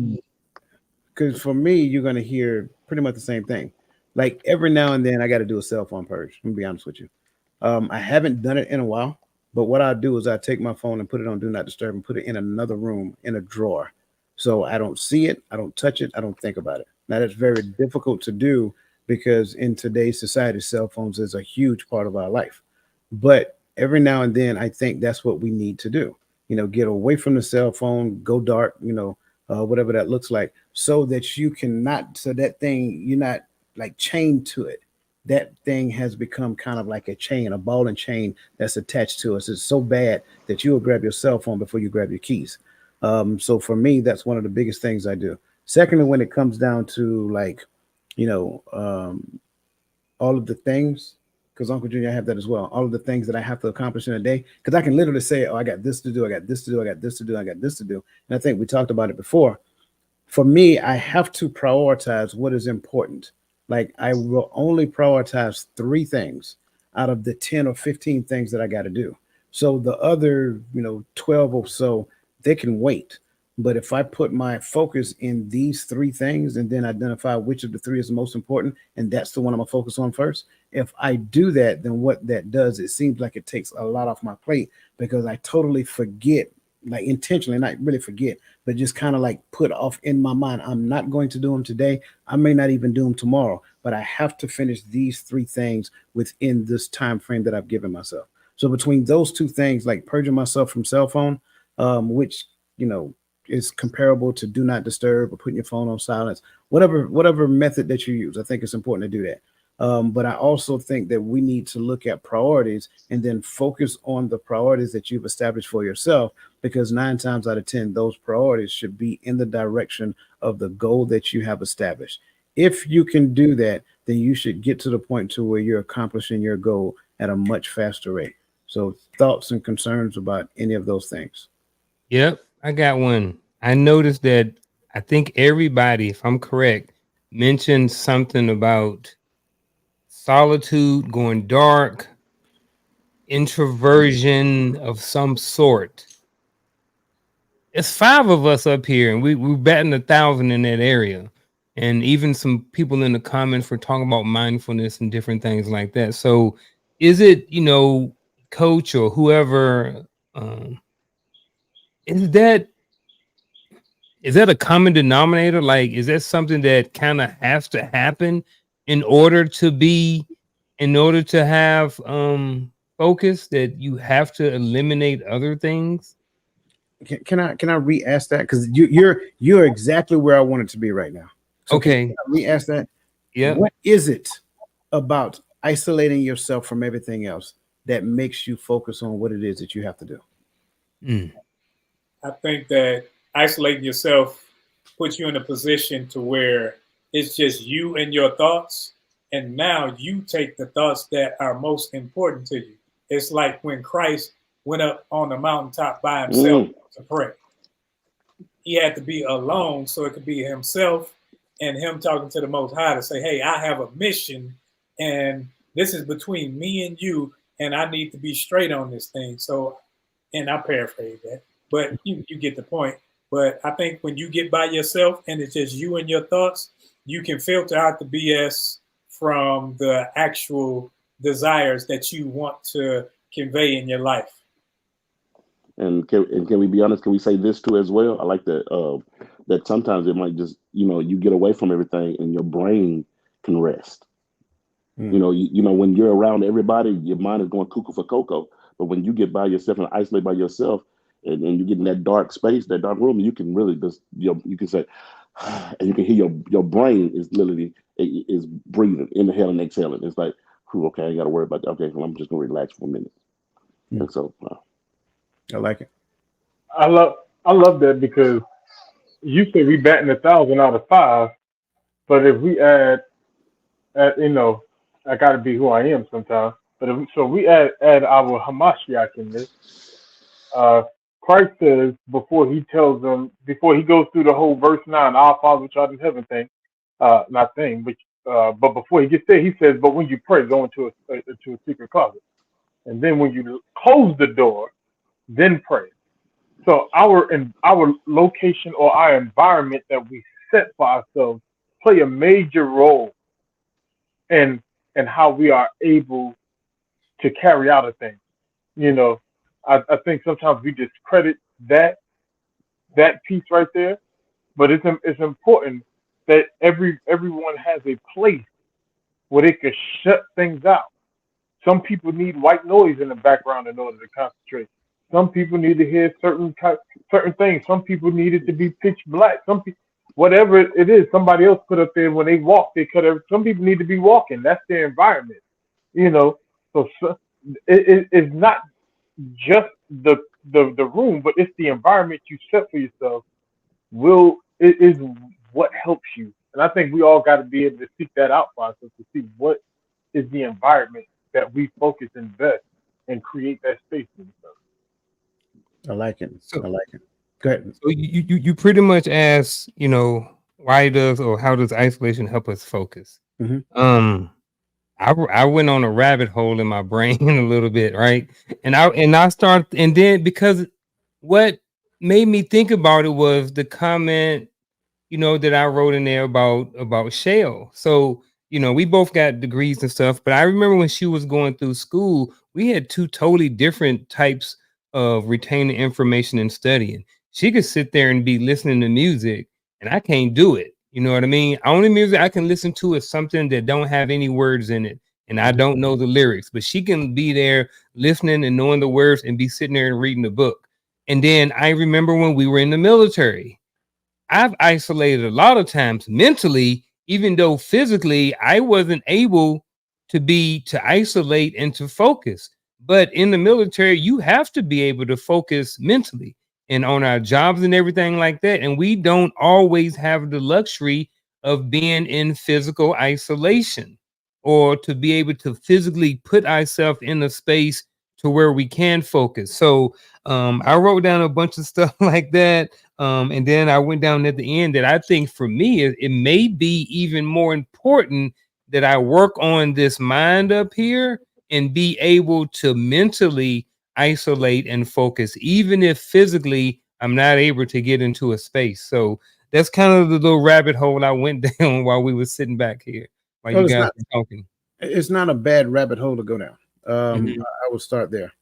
you're gonna hear pretty much the same thing. Like every now and then, I got to do a cell phone purge. I'm gonna be honest with you. I haven't done it in a while, but what I do is I take my phone and put it on Do Not Disturb and put it in another room in a drawer, so I don't see it, I don't touch it, I don't think about it. Now that's very difficult to do because in today's society, cell phones is a huge part of our life. But every now and then, I think that's what we need to do. Get away from the cell phone, go dark. Whatever that looks like, so that you cannot, so that thing you're not like chained to it. That thing has become kind of like a chain, a ball and chain that's attached to us. It's so bad that you will grab your cell phone before you grab your keys. So for me, that's one of the biggest things I do. Secondly, when it comes down to like, you know, all of the things, because Uncle Junior, I have that as well. All of the things that I have to accomplish in a day, because I can literally say, "Oh, I got this to do. I got this to do. I got this to do. I got this to do." And I think we talked about it before. For me, I have to prioritize what is important. Like I will only prioritize three things out of the 10 or 15 things that I got to do. So the other, 12 or so, they can wait. But if I put my focus in these three things and then identify which of the three is the most important, and that's the one I'm gonna focus on first. If I do that, then what that does, it seems like it takes a lot off my plate because I totally forget, like intentionally, not really forget, but just kind of like put off in my mind. I'm not going to do them today. I may not even do them tomorrow, but I have to finish these three things within this time frame that I've given myself. So between those two things, like purging myself from cell phone, which you know is comparable to do not disturb or putting your phone on silence, whatever method that you use, I think it's important to do that. But I also think that we need to look at priorities and then focus on the priorities that you've established for yourself, because 9 times out of 10, those priorities should be in the direction of the goal that you have established. If you can do that, then you should get to the point to where you're accomplishing your goal at a much faster rate. So thoughts and concerns about any of those things? yep, I got one. I noticed that I think everybody, if I'm correct, mentioned something about solitude, going dark, introversion of some sort. It's five of us up here, and we're batting 1,000 in that area. And even some people in the comments were talking about mindfulness and different things like that. So, is it coach or whoever? Um, is that a common denominator? Like, is that something that kind of has to happen in order to be, in order to have focus? That you have to eliminate other things. Can I re-ask that? Because you're exactly where I want it to be right now. So can Okay. I re-ask that? Yeah. What is it about isolating yourself from everything else that makes you focus on what it is that you have to do? Mm. I think that isolating yourself puts you in a position to where it's just you and your thoughts, and now you take the thoughts that are most important to you. It's like when Christ went up on the mountaintop by himself Mm. to pray. He had to be alone so it could be himself and him talking to the Most High to say, "Hey, I have a mission and this is between me and you, and I need to be straight on this thing. So, and I paraphrase that, but you get the point. But I think when you get by yourself and it's just you and your thoughts, you can filter out the BS from the actual desires that you want to convey in your life. And can we be honest? Can we say this too as well? I like that. That sometimes it might just, you get away from everything and your brain can rest. When you're around everybody, your mind is going cuckoo for cocoa. But when you get by yourself and isolate by yourself, and you get in that dark space, that dark room, you can really just, you can say, and you can hear your brain is literally is breathing, inhaling, exhaling. It's like, okay, I ain't got to worry about that. Okay, well, I'm just gonna relax for a minute. And so, I like it. I love that because you say we batting 1,000 out of 5, but if we add I got to be who I am sometimes. But we add our Hamashiach in this. Christ says before he goes through the whole verse 9, our Father which art in heaven thing, not thing, but before he gets there, he says, but when you pray, go into a secret closet, and then when you close the door, then pray. So our location or our environment that we set for ourselves play a major role in how we are able to carry out a thing. I think sometimes we discredit that piece right there, but it's important that everyone has a place where they can shut things out. Some people need white noise in the background in order to concentrate. Some people need to hear certain things. Some people need it to be pitch black. Some people, whatever it is, somebody else put up there when they walk, they cut everything. Some people need to be walking. That's their environment, So it's not just the room, but it's the environment you set for yourself. It is what helps you, and I think we all got to be able to seek that out for ourselves to see what is the environment that we focus, invest, and create that space for yourself. I like it. So, I like it. Go ahead. so you pretty much ask, why does or how does isolation help us focus? Mhm. I went on a rabbit hole in my brain a little bit, right? And I started, and then because what made me think about it was the comment, that I wrote in there about Shell. So, we both got degrees and stuff, but I remember when she was going through school, we had two totally different types of retaining information and studying. She could sit there and be listening to music, and I can't do it. You know what I mean? Only music I can listen to is something that don't have any words in it, and I don't know the lyrics, but she can be there listening and knowing the words and be sitting there and reading the book. And then I remember when we were in the military, I've isolated a lot of times mentally, even though physically I wasn't able to isolate and to focus. But in the military, you have to be able to focus mentally and on our jobs and everything like that. And we don't always have the luxury of being in physical isolation or to be able to physically put ourselves in a space to where we can focus. So I wrote down a bunch of stuff like that. And then I went down at the end that I think for me, it may be even more important that I work on this mind up here and be able to mentally isolate and focus, even if physically I'm not able to get into a space. So that's kind of the little rabbit hole I went down while we were sitting back here, while Well, you guys were talking. it's not a bad rabbit hole to go down. Mhm. I will start there,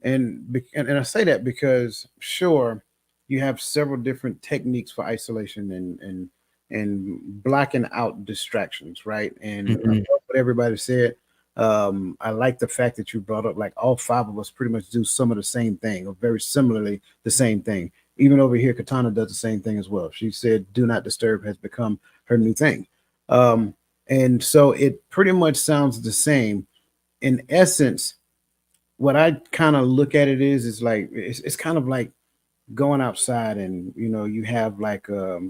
and I say that because sure, you have several different techniques for isolation and blocking out distractions, right? And I Mhm. love what everybody said. I like the fact that you brought up like all five of us pretty much do some of the same thing or very similarly the same thing. Even over here, Katana does the same thing as well. She said, "Do not disturb" has become her new thing. Um, and so it pretty much sounds the same. In essence, what I kind of look at it is like it's kind of like going outside and you have like a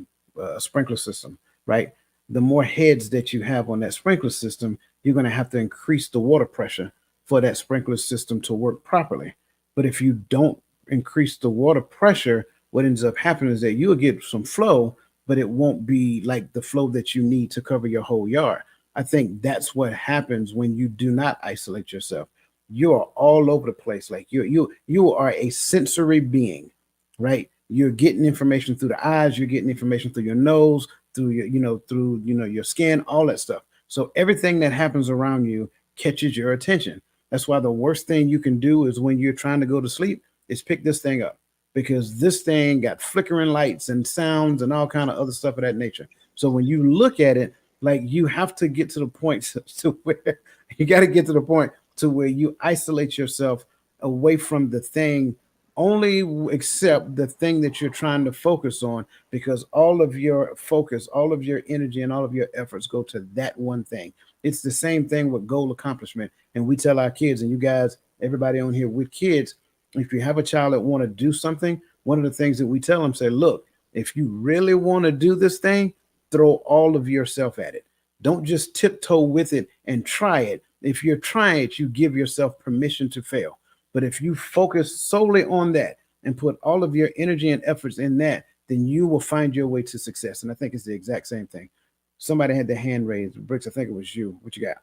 sprinkler system, right? The more heads that you have on that sprinkler system, you're going to have to increase the water pressure for that sprinkler system to work properly. But if you don't increase the water pressure, what ends up happening is that you'll get some flow, but it won't be like the flow that you need to cover your whole yard. I think that's what happens when you do not isolate yourself. You are all over the place. Like you are a sensory being, right? You're getting information through the eyes, you're getting information through your nose, through your, through, your skin, all that stuff. So everything that happens around you catches your attention. That's why the worst thing you can do is when you're trying to go to sleep is pick this thing up, because this thing got flickering lights and sounds and all kind of other stuff of that nature. So when you look at it, like, you have to get to the point to where you got to get to the point to where you isolate yourself away from the thing, only except the thing that you're trying to focus on, because all of your focus, all of your energy, and all of your efforts go to that one thing. It's the same thing with goal accomplishment. And we tell our kids, and you guys, everybody on here with kids, if you have a child that want to do something, one of the things that we tell them, say, look, if you really want to do this thing, throw all of yourself at it. Don't just tiptoe with it and try it. If you're trying it, you give yourself permission to fail. But if you focus solely on that and put all of your energy and efforts in that, then you will find your way to success. And I think it's the exact same thing. Somebody had their hand raised. Bricks, I think it was you. What you got?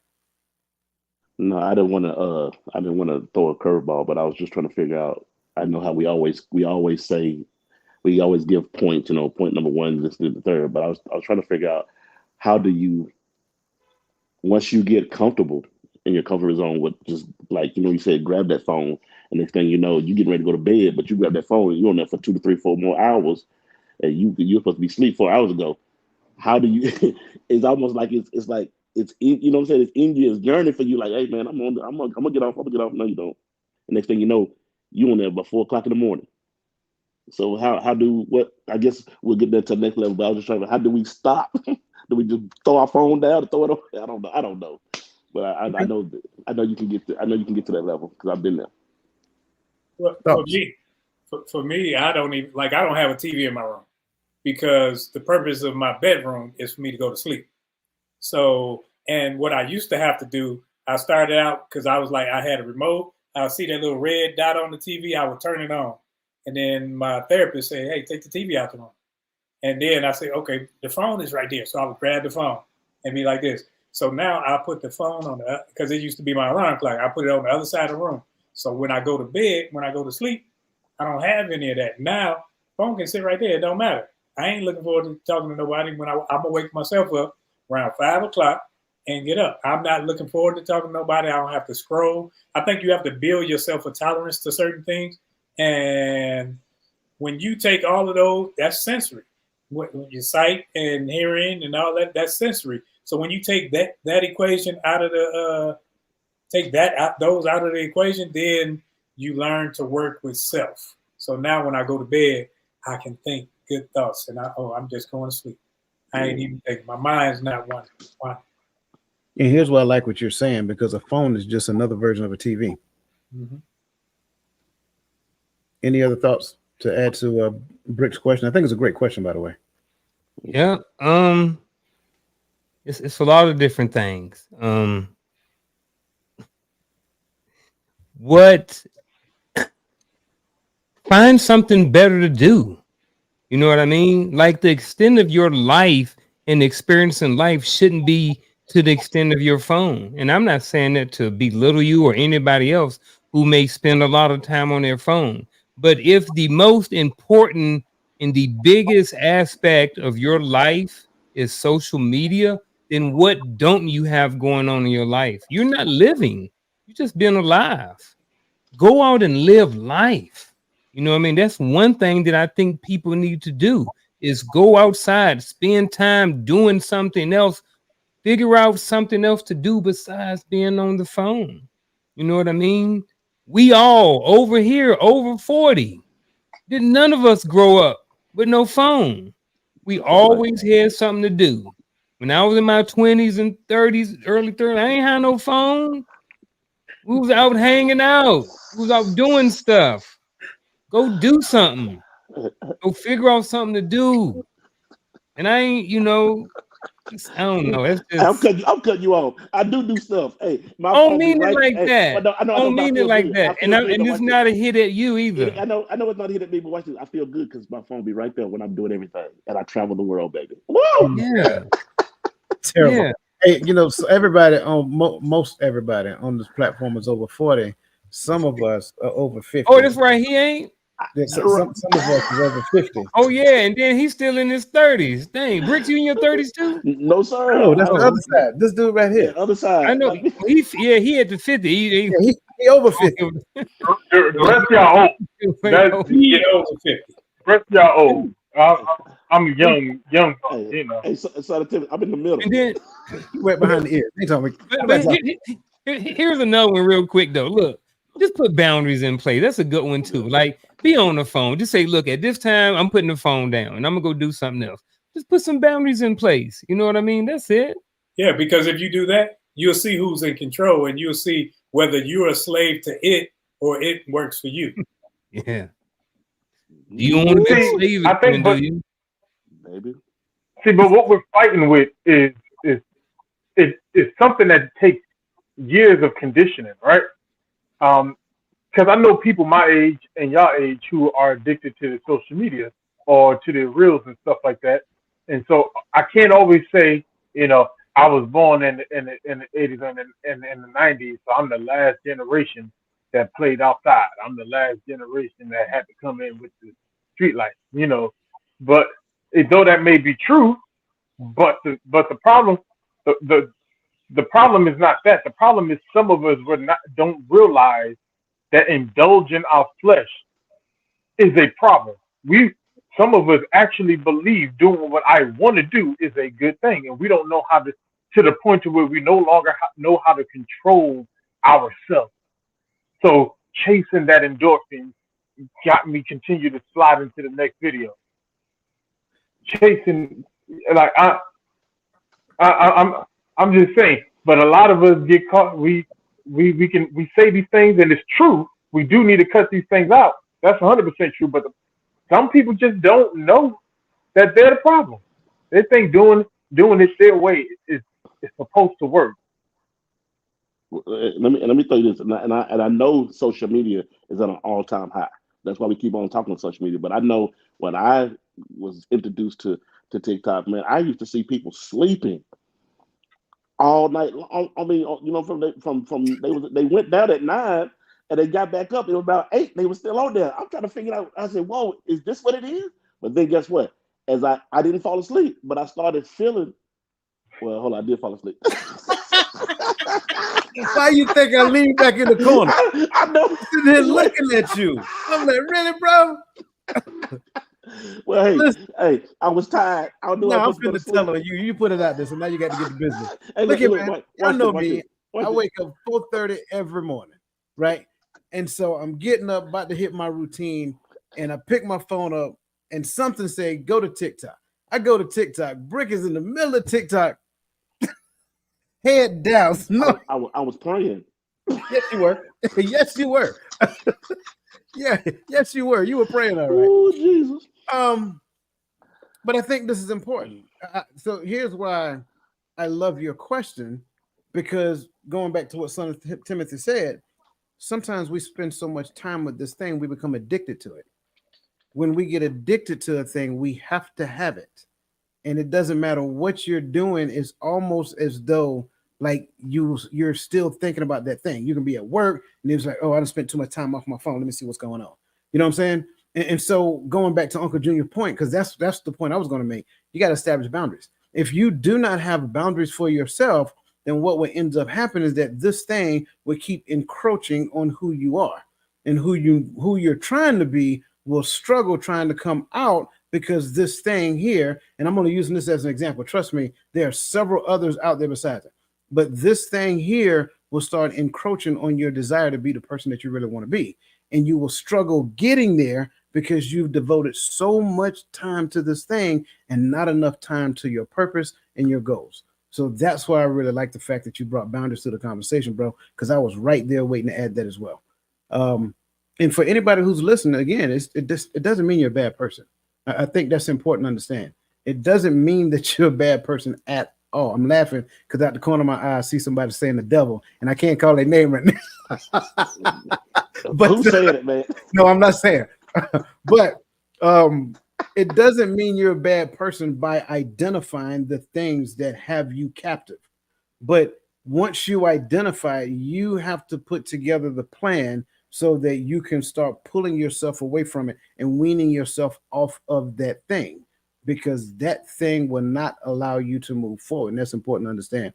No, I didn't want to. I didn't want to throw a curveball, but I was just trying to figure out. I know how we always say, we always give points. Point number one, this, the third. But I was trying to figure out, how do you, once you get comfortable in your comfort zone with, just like, you said, grab that phone, and next thing you know, you getting ready to go to bed, but you grab that phone and you're on there for 2 to 3, 4 more hours, and you're supposed to be asleep 4 hours ago. How do you? It's almost like it's like it's in, what I'm saying. It's in you, it's yearning for you. Like, hey man, I'm gonna get off. I'm gonna get off. No, you don't. And next thing you know, you on there by 4 o'clock in the morning. So how do, what? I guess we'll get that to the next level. But I was just trying to, how do we stop? Do we just throw our phone down, throw it away? I don't know. I don't know. But I know you can get to, to that level, because I've been there. Well, for me, I don't even, like, I don't have a TV in my room, because the purpose of my bedroom is for me to go to sleep. So, and what I used to have to do, I started out, because I was like, I had a remote. I'll see that little red dot on the TV. I would turn it on. And then my therapist said, hey, take the TV out the room. And then I say, okay, the phone is right there. So I would grab the phone and be like this. So now I put the phone on because it used to be my alarm clock. I put it on the other side of the room. So when I go to bed, when I go to sleep, I don't have any of that. Now, phone can sit right there. It don't matter. I ain't looking forward to talking to nobody when I'm going to wake myself up around 5 o'clock and get up. I'm not looking forward to talking to nobody. I don't have to scroll. I think you have to build yourself a tolerance to certain things. And when you take all of those, that's sensory. When your sight and hearing and all that, that's sensory. So when you take that equation out of the those out of the equation, then you learn to work with self. So now when I go to bed, I can think good thoughts, and I'm just going to sleep. I ain't even thinking. My mind's not wandering. And here's why I like what you're saying, because a phone is just another version of a TV. Mm-hmm. Any other thoughts to add to Brick's question? I think it's a great question, by the way. Yeah. It's a lot of different things. What Find something better to do. You know what I mean? Like, the extent of your life and experience in life shouldn't be to the extent of your phone. And I'm not saying that to belittle you or anybody else who may spend a lot of time on their phone. But if the most important and the biggest aspect of your life is social media, then what don't you have going on in your life? You're not living. You're just being alive. Go out and live life. You know what I mean? That's one thing that I think people need to do, is go outside, spend time doing something else, figure out something else to do besides being on the phone. You know what I mean? We all over here, over 40, did none of us grow up with no phone. We always had something to do. When I was in my 20s and 30s, early 30s, I ain't had no phone. We was out hanging out. We was out doing stuff. Go do something. Go figure out something to do. And I ain't, I don't know. It's just, I'm cutting you off. I do stuff. Hey, my I don't phone be mean it right. like Hey, that. I know, I don't but I mean it feel like good. I that. feel And good. But it's watch not a hit at you either. I know it's not a hit at me, but watch this. I feel good because my phone be right there when I'm doing everything, and I travel the world, baby. Woo! Yeah. Terrible. Yeah. Hey, so everybody on most everybody on this platform is over 40. Some of us are over 50. Oh, that's right. He ain't. Some of us is over 50. Oh yeah, and then he's still in his 30s. Dang, Bricks, you in your 30s too? No, sir. No, that's the Oh, other side. This dude right Yeah, here. other side. I know. He at the 50. Yeah, he over 50. The rest of y'all old. That's He over 50. rest of y'all old. I'm young. Hey, son, I'm in the middle. And then, He went behind the ears. He told me. but here's another one real quick though. Look, just put boundaries in place. That's a good one too. Like, be on the phone. Just say, look, at this time, I'm putting the phone down and I'm gonna go do something else. Just put some boundaries in place. You know what I mean? That's it. Yeah, because if you do that, you'll see who's in control and you'll see whether you're a slave to it or it works for you. Yeah. You don't want to be a slave, I think, do you? Baby. See, but what we're fighting with is something that takes years of conditioning, right? Because I know people my age and y'all age who are addicted to the social media or to the reels and stuff like that, and so I can't always say, I was born in the 80s and in the 90s, so I'm the last generation that played outside. I'm the last generation that had to come in with the street lights, But though that may be true, but the problem the problem is not that. The problem is some of us don't realize that indulging our flesh is a problem. Some of us actually believe doing what I want to do is a good thing, and we don't know how to the point to where we no longer know how to control ourselves. So chasing that endorphin got me continue to slide into the next video. Chasing, like I'm just saying, but a lot of us get caught. We say these things and it's true. We do need to cut these things out. That's 100% true. But some people just don't know that they're the problem. They think doing it their way is supposed to work. Let me tell you this, and I know social media is at an all-time high. That's why we keep on talking on social media. But I know when I was introduced to TikTok, man, I used to see people sleeping all night. I mean, they went down at 9 and they got back up. It was about 8. They were still on there. I'm trying to figure out. I said, "Whoa, is this what it is?" But then guess what? As I didn't fall asleep, but I started feeling. Well, hold on, I did fall asleep. Why you think I lean back in the corner? I know. Sitting here looking at you. I'm like, really, bro? Well, hey, I was tired. I knew I I'm was going finna to tell her you put it out there, so now you got to get the business. Hey, Look, man, I know me. I wake wake up 4:30 every morning, right? And so I'm getting up, about to hit my routine, and I pick my phone up, and something said, "Go to TikTok." I go to TikTok. Brick is in the middle of TikTok, head down. No, I was praying. Yes, you were. Yes, you were. Yeah, yes, you were. You were praying, all right. Oh, Jesus. But I think this is important. So here's why I love your question, because going back to what Son of Timothy said, sometimes we spend so much time with this thing, we become addicted to it. When we get addicted to a thing, we have to have it. And it doesn't matter what you're doing, it's almost as though like you're still thinking about that thing. You can be at work and it's like, oh, I just spent too much time off my phone. Let me see what's going on. You know what I'm saying? And so going back to Uncle Junior's point, because that's the point I was going to make. You got to establish boundaries. If you do not have boundaries for yourself, then what will end up happening is that this thing will keep encroaching on who you are, and who you're trying to be will struggle trying to come out, because this thing here, and I'm only using this as an example. Trust me, there are several others out there besides it. But this thing here will start encroaching on your desire to be the person that you really want to be. And you will struggle getting there because you've devoted so much time to this thing and not enough time to your purpose and your goals. So that's why I really like the fact that you brought boundaries to the conversation, bro, because I was right there waiting to add that as well. And for anybody who's listening, again, it doesn't mean you're a bad person. I think that's important to understand. It doesn't mean that you're a bad person at all. I'm laughing because out the corner of my eye, I see somebody saying the devil, and I can't call their name right now. But who's saying it, man? No, I'm not saying. But it doesn't mean you're a bad person by identifying the things that have you captive. But once you identify it, you have to put together the plan so that you can start pulling yourself away from it and weaning yourself off of that thing, because that thing will not allow you to move forward. And that's important to understand.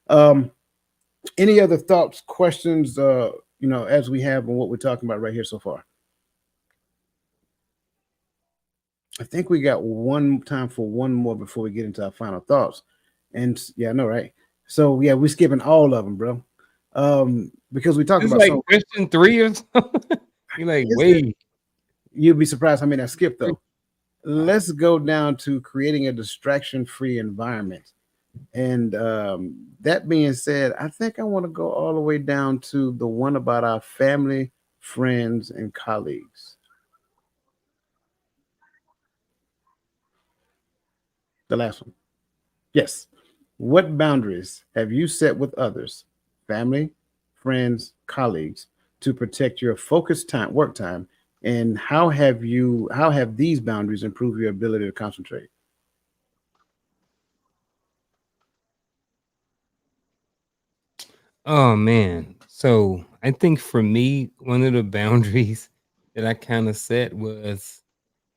Um, any other thoughts, questions, as we have on what we're talking about right here so far? I think we got one time for one more before we get into our final thoughts. And yeah, I know, right? So yeah, we're skipping all of them, bro. Because we talked It's about like so question 3 or something. You're like, is it? wait. You'd be surprised how many I skipped though. Let's go down to creating a distraction-free environment. And that being said, I think I want to go all the way down to the one about our family, friends, and colleagues. The last one. Yes. What boundaries have you set with others, family, friends, colleagues, to protect your focused time, work time, and how have these boundaries improved your ability to concentrate? Oh man. So I think for me, one of the boundaries that I kind of set was,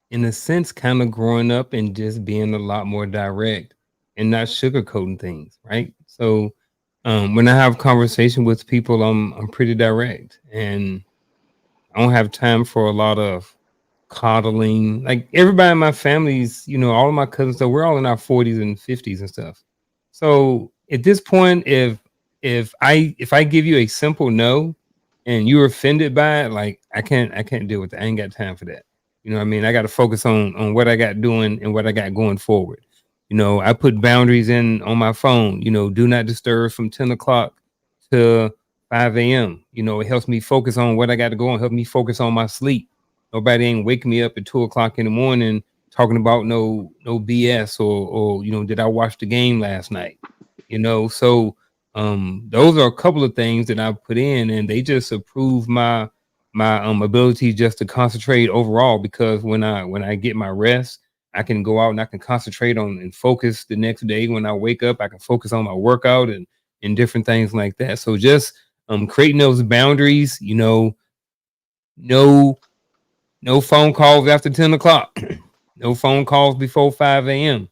in a sense, kind of growing up and just being a lot more direct and not sugarcoating things, right? So when I have conversation with people, I'm pretty direct, and I don't have time for a lot of coddling. Like everybody in my family's, all of my cousins, so we're all in our 40s and 50s and stuff. So at this point, if I give you a simple no and you're offended by it, like I can't deal with it. I ain't got time for that. You know what I mean? I got to focus on what I got doing and what I got going forward. I put boundaries in on my phone. Do not disturb from 10 o'clock to 5 a.m. It helps me focus on what I got to go and help me focus on my sleep. Nobody ain't waking me up at 2 o'clock in the morning talking about no BS or did I watch the game last night? So those are a couple of things that I put in, and they just improve my ability just to concentrate overall, because when I get my rest, I can go out and I can concentrate on and focus the next day. When I wake up, I can focus on my workout and different things like that. So just creating those boundaries, no no phone calls after 10 o'clock, no phone calls before 5 a.m.,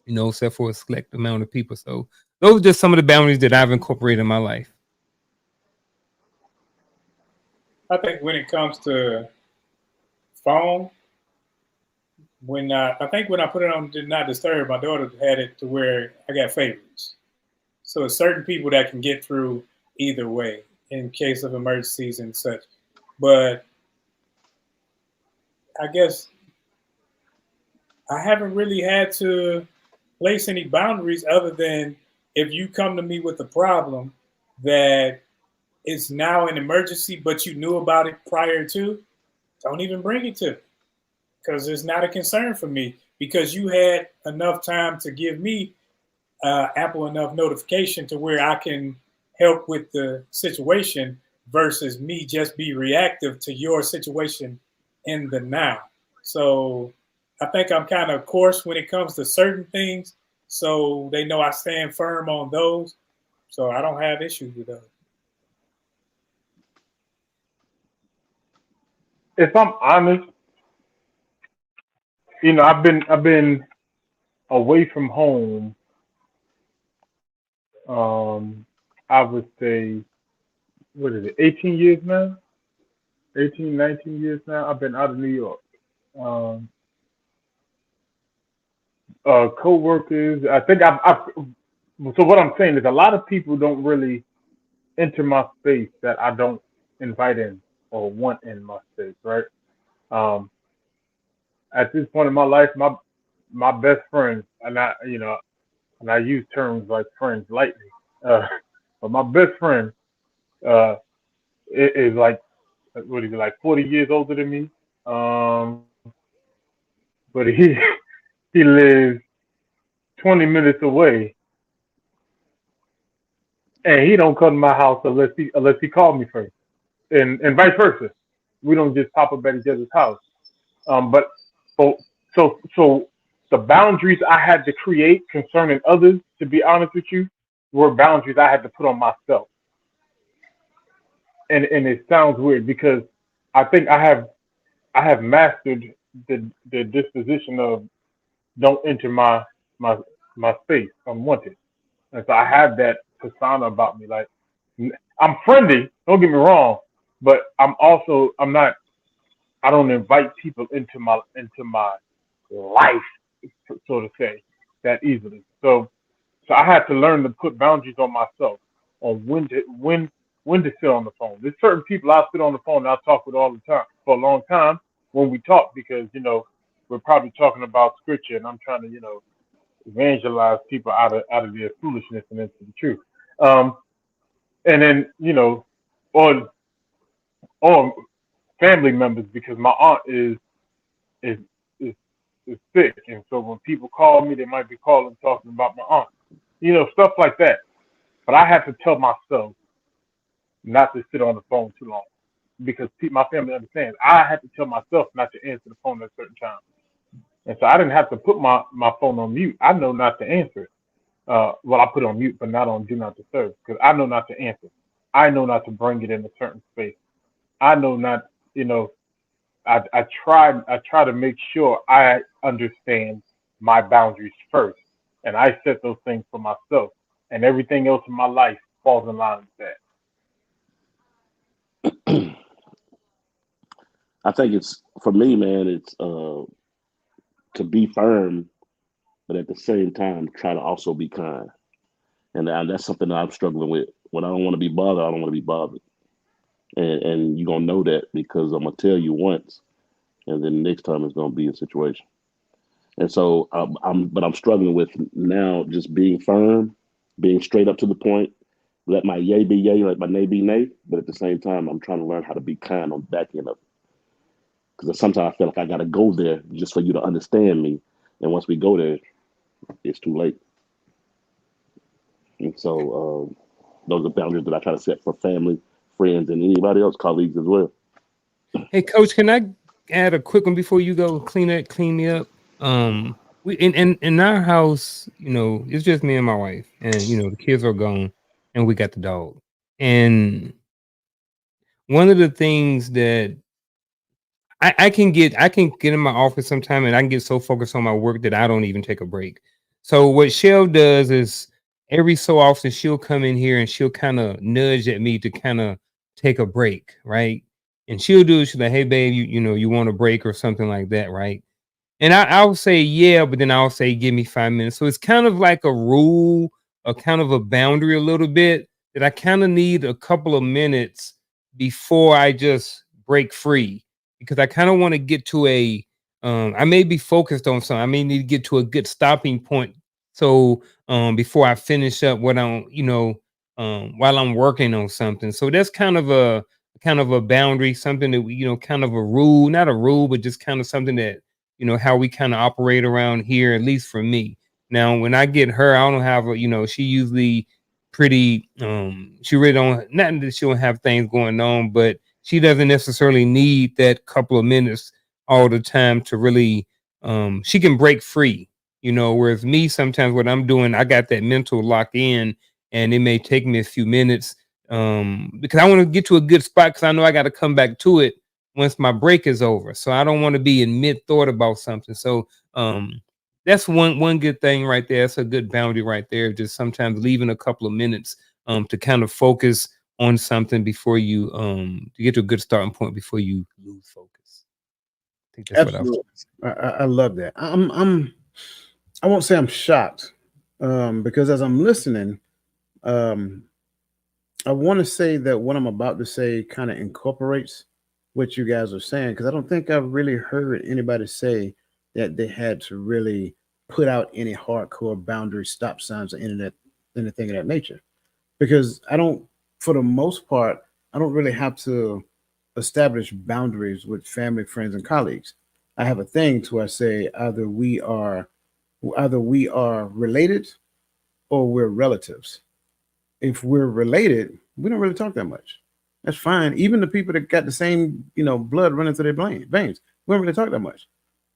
except for a select amount of people. So those are just some of the boundaries that I've incorporated in my life. I think when it comes to phone, I think when I put it on Did Not Disturb, my daughter had it to where I got favorites. So it's certain people that can get through either way in case of emergencies and such. But I guess I haven't really had to place any boundaries other than if you come to me with a problem that is now an emergency, but you knew about it prior to, don't even bring it to me, because it's not a concern for me, because you had enough time to give me Apple enough notification to where I can help with the situation versus me just be reactive to your situation in the now. So I think I'm kind of coarse when it comes to certain things. So they know I stand firm on those. So I don't have issues with those. If I'm honest, I've been away from home. I would say, what is it, 18 years now? 18, 19 years now. I've been out of New York. Um, Co-workers. I think so what I'm saying is a lot of people don't really enter my space that I don't invite in or want in my space, right? Um, at this point in my life, my best friends, and I use terms like friends lightly, uh, but my best friend uh, is like, what is he, like 40 years older than me? Um, but he lives 20 minutes away, and he don't come to my house unless he called me first, and vice versa. We don't just pop up at each other's house. But so so the boundaries I had to create concerning others, to be honest with you, were boundaries I had to put on myself. And it sounds weird because I think I have mastered the disposition of don't enter my my space unwanted. And so I have that persona about me. Like I'm friendly, don't get me wrong, but I'm not I don't invite people into my life, so to say, that easily. So I had to learn to put boundaries on myself on when to sit on the phone. There's certain people I sit on the phone and I talk with all the time for a long time when we talk because we're probably talking about scripture and I'm trying to evangelize people out of their foolishness and into the truth. Um, and then or or family members because my aunt is is is sick, and so when people call me, they might be calling talking about my aunt, stuff like that. But I have to tell myself not to sit on the phone too long because my family understands. I had to tell myself not to answer the phone at a certain time, and so I didn't have to put my phone on mute. I know not to answer it. Well, I put it on mute, but not on do not disturb because I know not to answer. I know not to bring it in a certain space. I know not, you know, I try to make sure I understand my boundaries first, and I set those things for myself, and everything else in my life falls in line with I think it's for me, man. It's to be firm, but at the same time, try to also be kind. And that's something that I'm struggling with. When I don't want to be bothered, I don't want to be bothered. And you're gonna know that because I'm gonna tell you once, and then the next time it's gonna be a situation. And so but I'm struggling with now just being firm, being straight up to the point. Let my yay be yay, let my nay be nay. But at the same time, I'm trying to learn how to be kind on the back end of it. Because sometimes I feel like I got to go there just for you to understand me. And once we go there, it's too late. And so those are boundaries that I try to set for family, friends, and anybody else, colleagues as well. Hey, Coach, can I add a quick one before you go clean me up? We in our house, it's just me and my wife, and the kids are gone, and we got the dog. And one of the things that I can get in my office sometime, and I can get so focused on my work that I don't even take a break. So what Shell does is every so often she'll come in here and she'll kind of nudge at me to kind of take a break, right? And she'll do it. She's like, "Hey, babe, you want a break or something like that, right?" And I'll say yeah, but then I'll say give me 5 minutes. So it's kind of like a rule, a kind of a boundary a little bit that I kind of need a couple of minutes before I just break free because I kind of want to get to I may be focused on something. I may need to get to a good stopping point. So before I finish up what while I'm working on something. So that's kind of a boundary, something that we, kind of a rule, not a rule, but just kind of something that how we kind of operate around here, at least for me. Now, when I get her, I don't have she usually pretty she really don't, not that she don't have things going on, but she doesn't necessarily need that couple of minutes all the time to really she can break free, whereas me sometimes what I'm doing, I got that mental lock in and it may take me a few minutes because I want to get to a good spot because I know I got to come back to it once my break is over. So I don't want to be in mid thought about something. So that's one good thing right there. That's a good boundary right there. Just sometimes leaving a couple of minutes to kind of focus on something before you to get to a good starting point before you lose focus. I think that's what I was Absolutely. I love that. I won't say I'm shocked because as I'm listening, um, I want to say that what I'm about to say kind of incorporates what you guys are saying because I don't think I've really heard anybody say that they had to really put out any hardcore boundary stop signs or anything of that nature. Because I don't, for the most part, I don't really have to establish boundaries with family, friends, and colleagues. I have a thing to where I say either we are related or we're relatives. If we're related, we don't really talk that much. That's fine. Even the people that got the same, blood running through their veins, we don't really talk that much.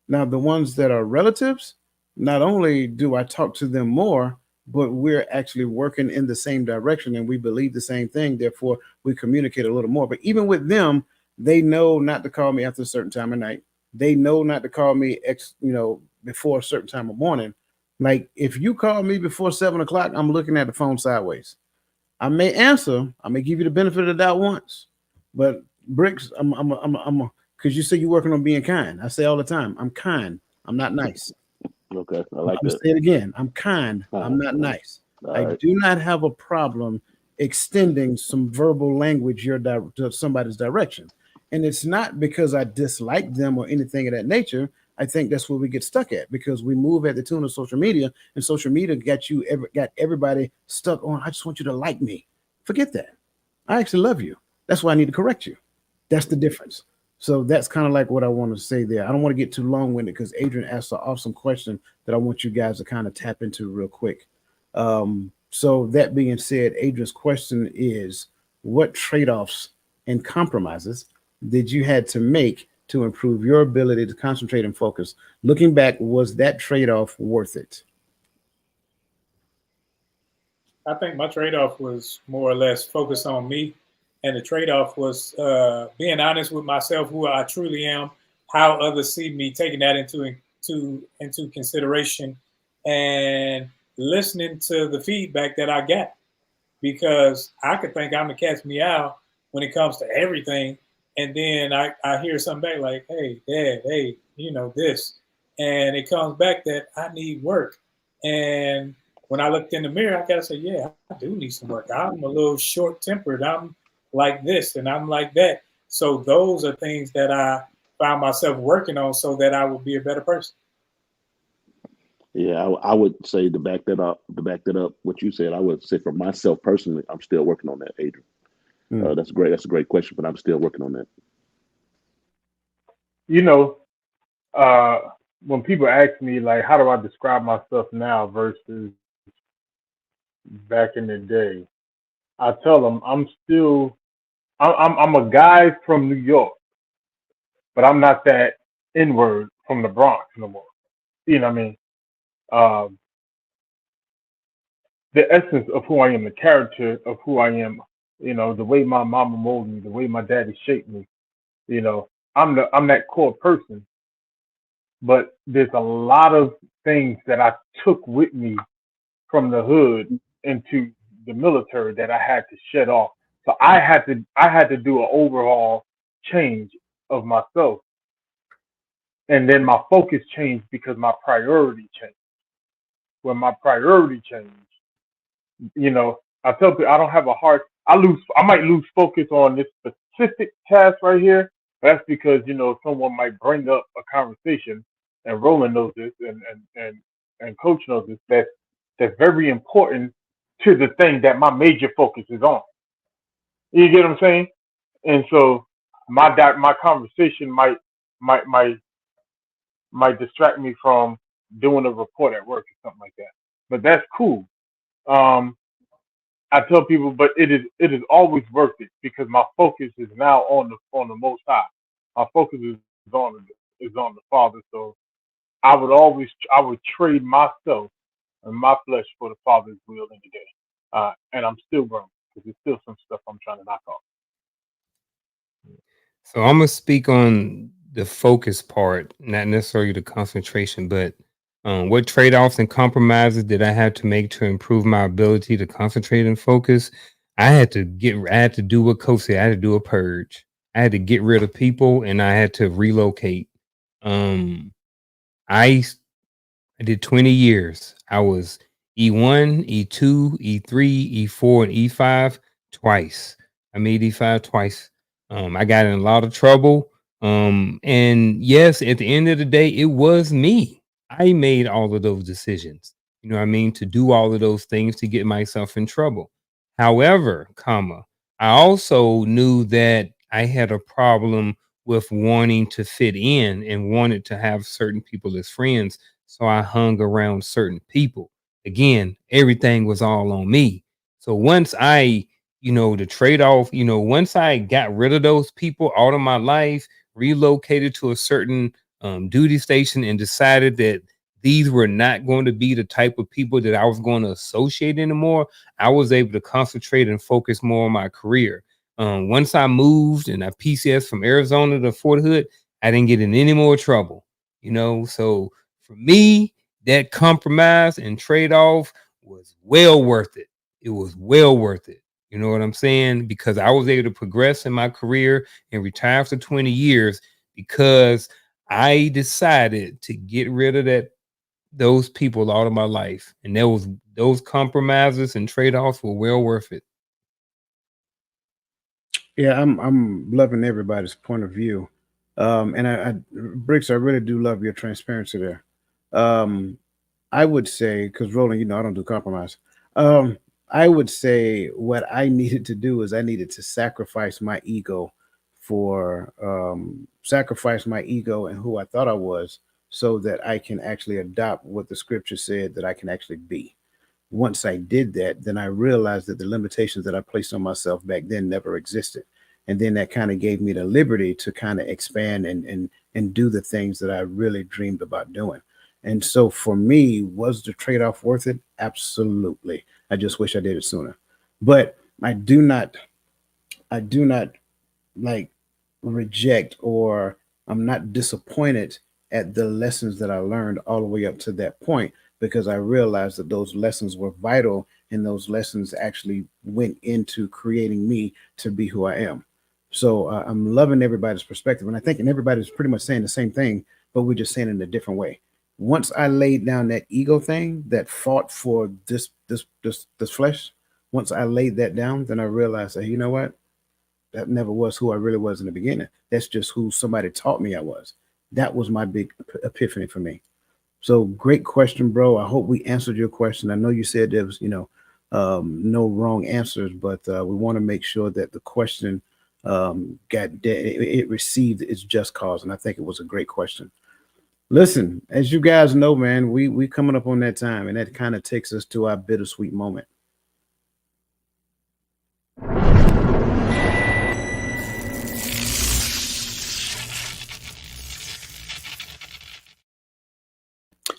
Now, the ones that are relatives, not only do I talk to them more, but we're actually working in the same direction and we believe the same thing. Therefore, we communicate a little more. But even with them, they know not to call me after a certain time of night. They know not to call me before a certain time of morning. Like if you call me before 7 o'clock, I'm looking at the phone sideways. I may answer. I may give you the benefit of the doubt once, but bricks, because you say you're working on being kind. I say all the time, I'm kind. I'm not nice. Okay, I I'm like gonna that. say it again. I'm kind. I'm not All nice. I right. do not have a problem extending some verbal language to somebody's direction, and it's not because I dislike them or anything of that nature. I think that's where we get stuck at because we move at the tune of social media, and social media got everybody stuck on. I just want you to like me. Forget that. I actually love you. That's why I need to correct you. That's the difference. So that's kind of like what I want to say there. I don't want to get too long winded because Adrian asked an awesome question that I want you guys to kind of tap into real quick. So that being said, Adrian's question is, what trade-offs and compromises did you had to make to improve your ability to concentrate and focus? Looking back, was that trade-off worth it? I think my trade off was more or less focused on me. And the trade off was being honest with myself, who I truly am, how others see me, taking that into consideration, and listening to the feedback that I got. Because I could think I'm a cat's meow when it comes to everything. And then I hear something back like, hey, dad, hey, this. And it comes back that I need work. And when I looked in the mirror, I got to say, yeah, I do need some work. I'm a little short tempered. I'm like this and I'm like that. So those are things that I found myself working on so that I would be a better person. Yeah, I would say to back that up, what you said, I would say for myself personally, I'm still working on that, Adrian. Hmm. That's great. That's a great question, but I'm still working on that. You know, uh, when people ask me like, how do I describe myself now versus back in the day, I tell them I'm still I'm a guy from New York, but I'm not that inward from the Bronx no more. You know what I mean? Um, the essence of who I am, the character of who I am, the way my mama molded me, the way my daddy shaped me, you know, I'm that core person. But there's a lot of things that I took with me from the hood into the military that I had to shed off. So I had to do an overhaul change of myself. And then my focus changed because my priority changed. When my priority changed, I tell people I don't have a heart. I might lose focus on this specific task right here. That's because someone might bring up a conversation, and Roland knows this, and Coach knows this. That's very important to the thing that my major focus is on. You get what I'm saying? And so my conversation might might might distract me from doing a report at work or something like that. But that's cool. Um, I tell people, but it is always worth it because my focus is now on the Most High. My focus is on the Father. So I would trade myself and my flesh for the Father's will any day. And I'm still growing because there's still some stuff I'm trying to knock off. So I'm gonna speak on the focus part, not necessarily the concentration, but what trade-offs and compromises did I have to make to improve my ability to concentrate and focus? I had to do what Coach said. I had to do a purge. I had to get rid of people, and I had to relocate. Um, I I did 20 years. I was E1, E2, E3, E4, and E5 twice. I made E5 twice. I got in a lot of trouble. And yes, at the end of the day, it was me. I made all of those decisions. You know what I mean? To do all of those things to get myself in trouble. However, I also knew that I had a problem with wanting to fit in and wanted to have certain people as friends, so I hung around certain people. Again, everything was all on me. So once the trade off, once I got rid of those people out of my life, relocated to a certain duty station, and decided that these were not going to be the type of people that I was going to associate anymore, I was able to concentrate and focus more on my career. Once I moved and I PCS from Arizona to Fort Hood, I didn't get in any more trouble, you know. So for me, that compromise and trade-off was well worth it. It was well worth it. You know what I'm saying? Because I was able to progress in my career and retire after 20 years because I decided to get rid of those people out of my life. And those compromises and trade-offs were well worth it. Yeah, I'm loving everybody's point of view. And Bricks, I really do love your transparency there. Um, I would say, because Roland, I don't do compromise. Um, I would say what I needed to do is I needed to sacrifice my ego and who I thought I was, so that I can actually adopt what the scripture said that I can actually be. Once I did that, then I realized that the limitations that I placed on myself back then never existed. And then that kind of gave me the liberty to kind of expand and do the things that I really dreamed about doing. And so for me, was the trade-off worth it? Absolutely. I just wish I did it sooner. But I do not like reject, or I'm not disappointed at the lessons that I learned all the way up to that point, because I realized that those lessons were vital, and those lessons actually went into creating me to be who I am. So I'm loving everybody's perspective, and I think and everybody's pretty much saying the same thing, but we're just saying it in a different way. Once I laid down that ego thing that fought for this flesh, once I laid that down, then I realized that, you know what, that never was who I really was in the beginning. That's just who somebody taught me I was. That was my big epiphany for me. So great question, bro. I hope we answered your question. I know you said there was, no wrong answers, but we want to make sure that the question it received its just cause, and I think it was a great question. Listen, as you guys know, man, we coming up on that time, and that kind of takes us to our bittersweet moment.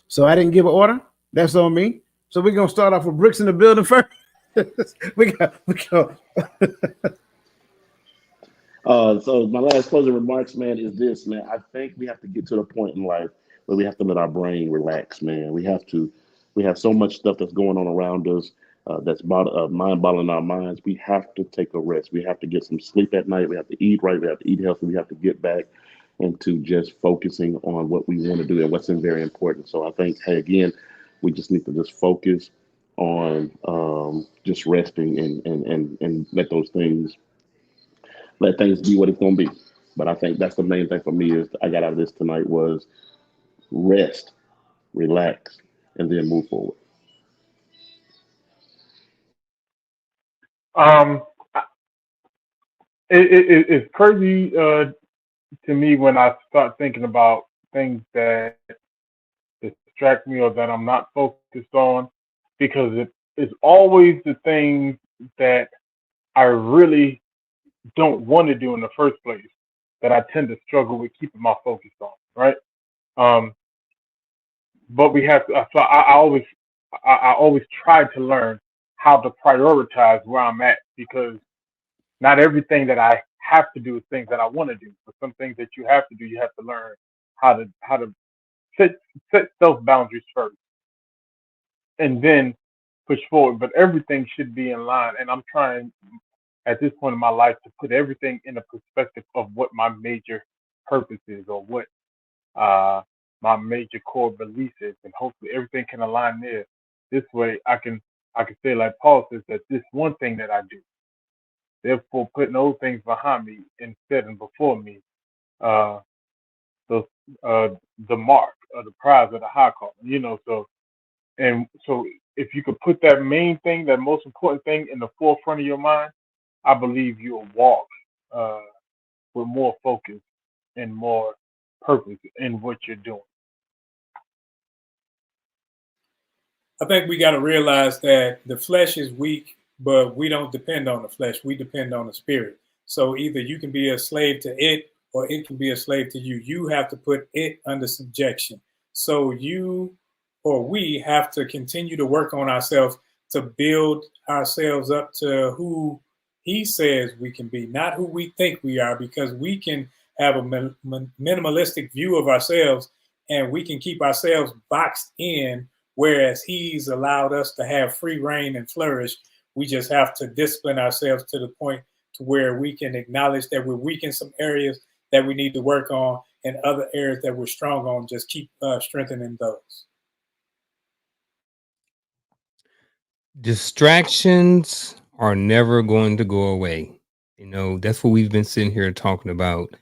So I didn't give an order. That's on me. So we're gonna start off with Bricks in the building first. we go. So my last closing remarks, man, is this, man. I think we have to get to the point in life where we have to let our brain relax, man. We have so much stuff that's going on around us that's mind boggling our minds. We have to take a rest. We have to get some sleep at night. We have to eat right. We have to eat healthy. We have to get back into just focusing on what we want to do and what's in very important. So I think, hey, again, we just need to just focus on just resting and let things be what it's going to be. But I think that's the main thing for me is I got out of this tonight was rest, relax, and then move forward. Um, it's crazy to me when I start thinking about things that distract me or that I'm not focused on, because it's always the things that I really don't want to do in the first place that I tend to struggle with keeping my focus on, right? Um, but we have to. So I always try to learn how to prioritize where I'm at, because not everything that I have to do is things that I want to do. But some things that you have to do, you have to learn how to set set self boundaries first, and then push forward. But everything should be in line, and I'm trying at this point in my life to put everything in the perspective of what my major purpose is, or what uh, my major core belief is, and hopefully everything can align there. This way, I can say like Paul says, that this one thing that I do, therefore putting those things behind me instead and before me, uh, the uh, the mark or the prize of the high call. So if you could put that main thing, that most important thing, in the forefront of your mind, I believe you'll walk uh, with more focus and more purpose in what you're doing. I think we got to realize that the flesh is weak, but we don't depend on the flesh. We depend on the spirit. So either you can be a slave to it or it can be a slave to you. You have to put it under subjection. So you or we have to continue to work on ourselves to build ourselves up to who he says we can be, not who we think we are, because we can have a minimalistic view of ourselves and we can keep ourselves boxed in, whereas he's allowed us to have free reign and flourish. We just have to discipline ourselves to the point to where we can acknowledge that we're weak in some areas that we need to work on, and other areas that we're strong on, just keep strengthening those. Distractions are never going to go away. That's what we've been sitting here talking about.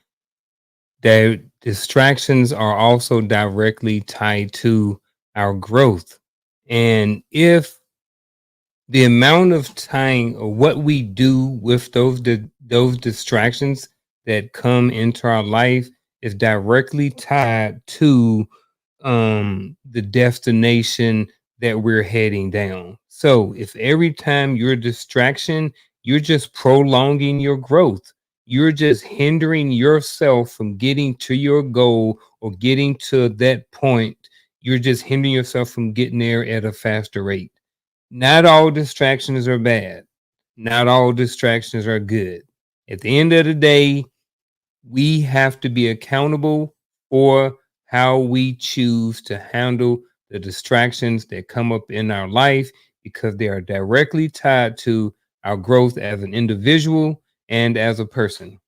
That distractions are also directly tied to our growth. And if the amount of time or what we do with those distractions that come into our life is directly tied to the destination that we're heading down. So if every time you're a distraction, you're just prolonging your growth, you're just hindering yourself from getting to your goal or getting to that point. You're just hindering yourself from getting there at a faster rate. Not all distractions are bad. Not all distractions are good. At the end of the day, we have to be accountable for how we choose to handle the distractions that come up in our life, because they are directly tied to our growth as an individual and as a person.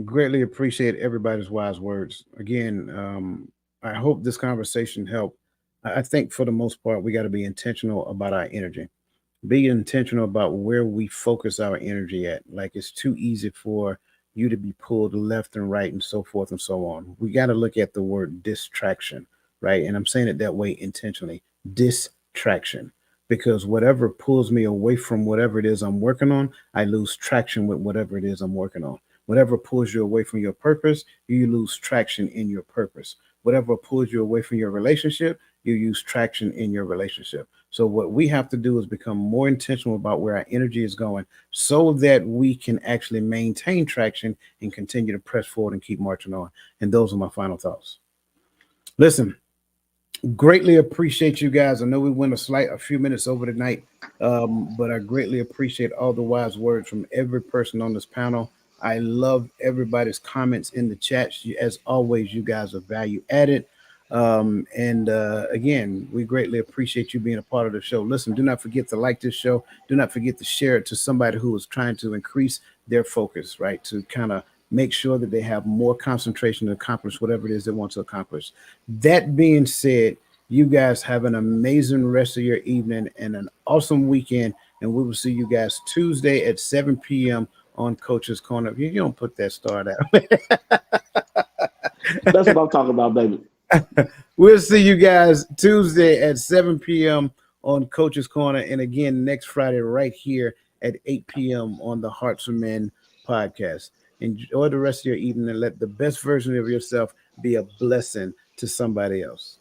Greatly appreciate everybody's wise words. Again, I hope this conversation helped. I think for the most part, we got to be intentional about our energy. Be intentional about where we focus our energy at. Like, it's too easy for you to be pulled left and right and so forth and so on. We got to look at the word distraction, right? And I'm saying it that way intentionally. Distraction. Because whatever pulls me away from whatever it is I'm working on, I lose traction with whatever it is I'm working on. Whatever pulls you away from your purpose, you lose traction in your purpose. Whatever pulls you away from your relationship, you use traction in your relationship. So what we have to do is become more intentional about where our energy is going, so that we can actually maintain traction and continue to press forward and keep marching on. And those are my final thoughts. Listen, greatly appreciate you guys. I know we went a few minutes over tonight, but I greatly appreciate all the wise words from every person on this panel. I love everybody's comments in the chat. As always, you guys are value added. And again, we greatly appreciate you being a part of the show. Listen, do not forget to like this show. Do not forget to share it to somebody who is trying to increase their focus, right? To kind of make sure that they have more concentration to accomplish whatever it is they want to accomplish. That being said, you guys have an amazing rest of your evening and an awesome weekend. And we will see you guys Tuesday at 7 p.m. on Coach's Corner. You don't put that start out. That's what I'm talking about, baby. We'll see you guys Tuesday at 7 p.m. on Coach's Corner. And again, next Friday right here at 8 p.m. on the Hearts for Men podcast. Enjoy the rest of your evening and let the best version of yourself be a blessing to somebody else.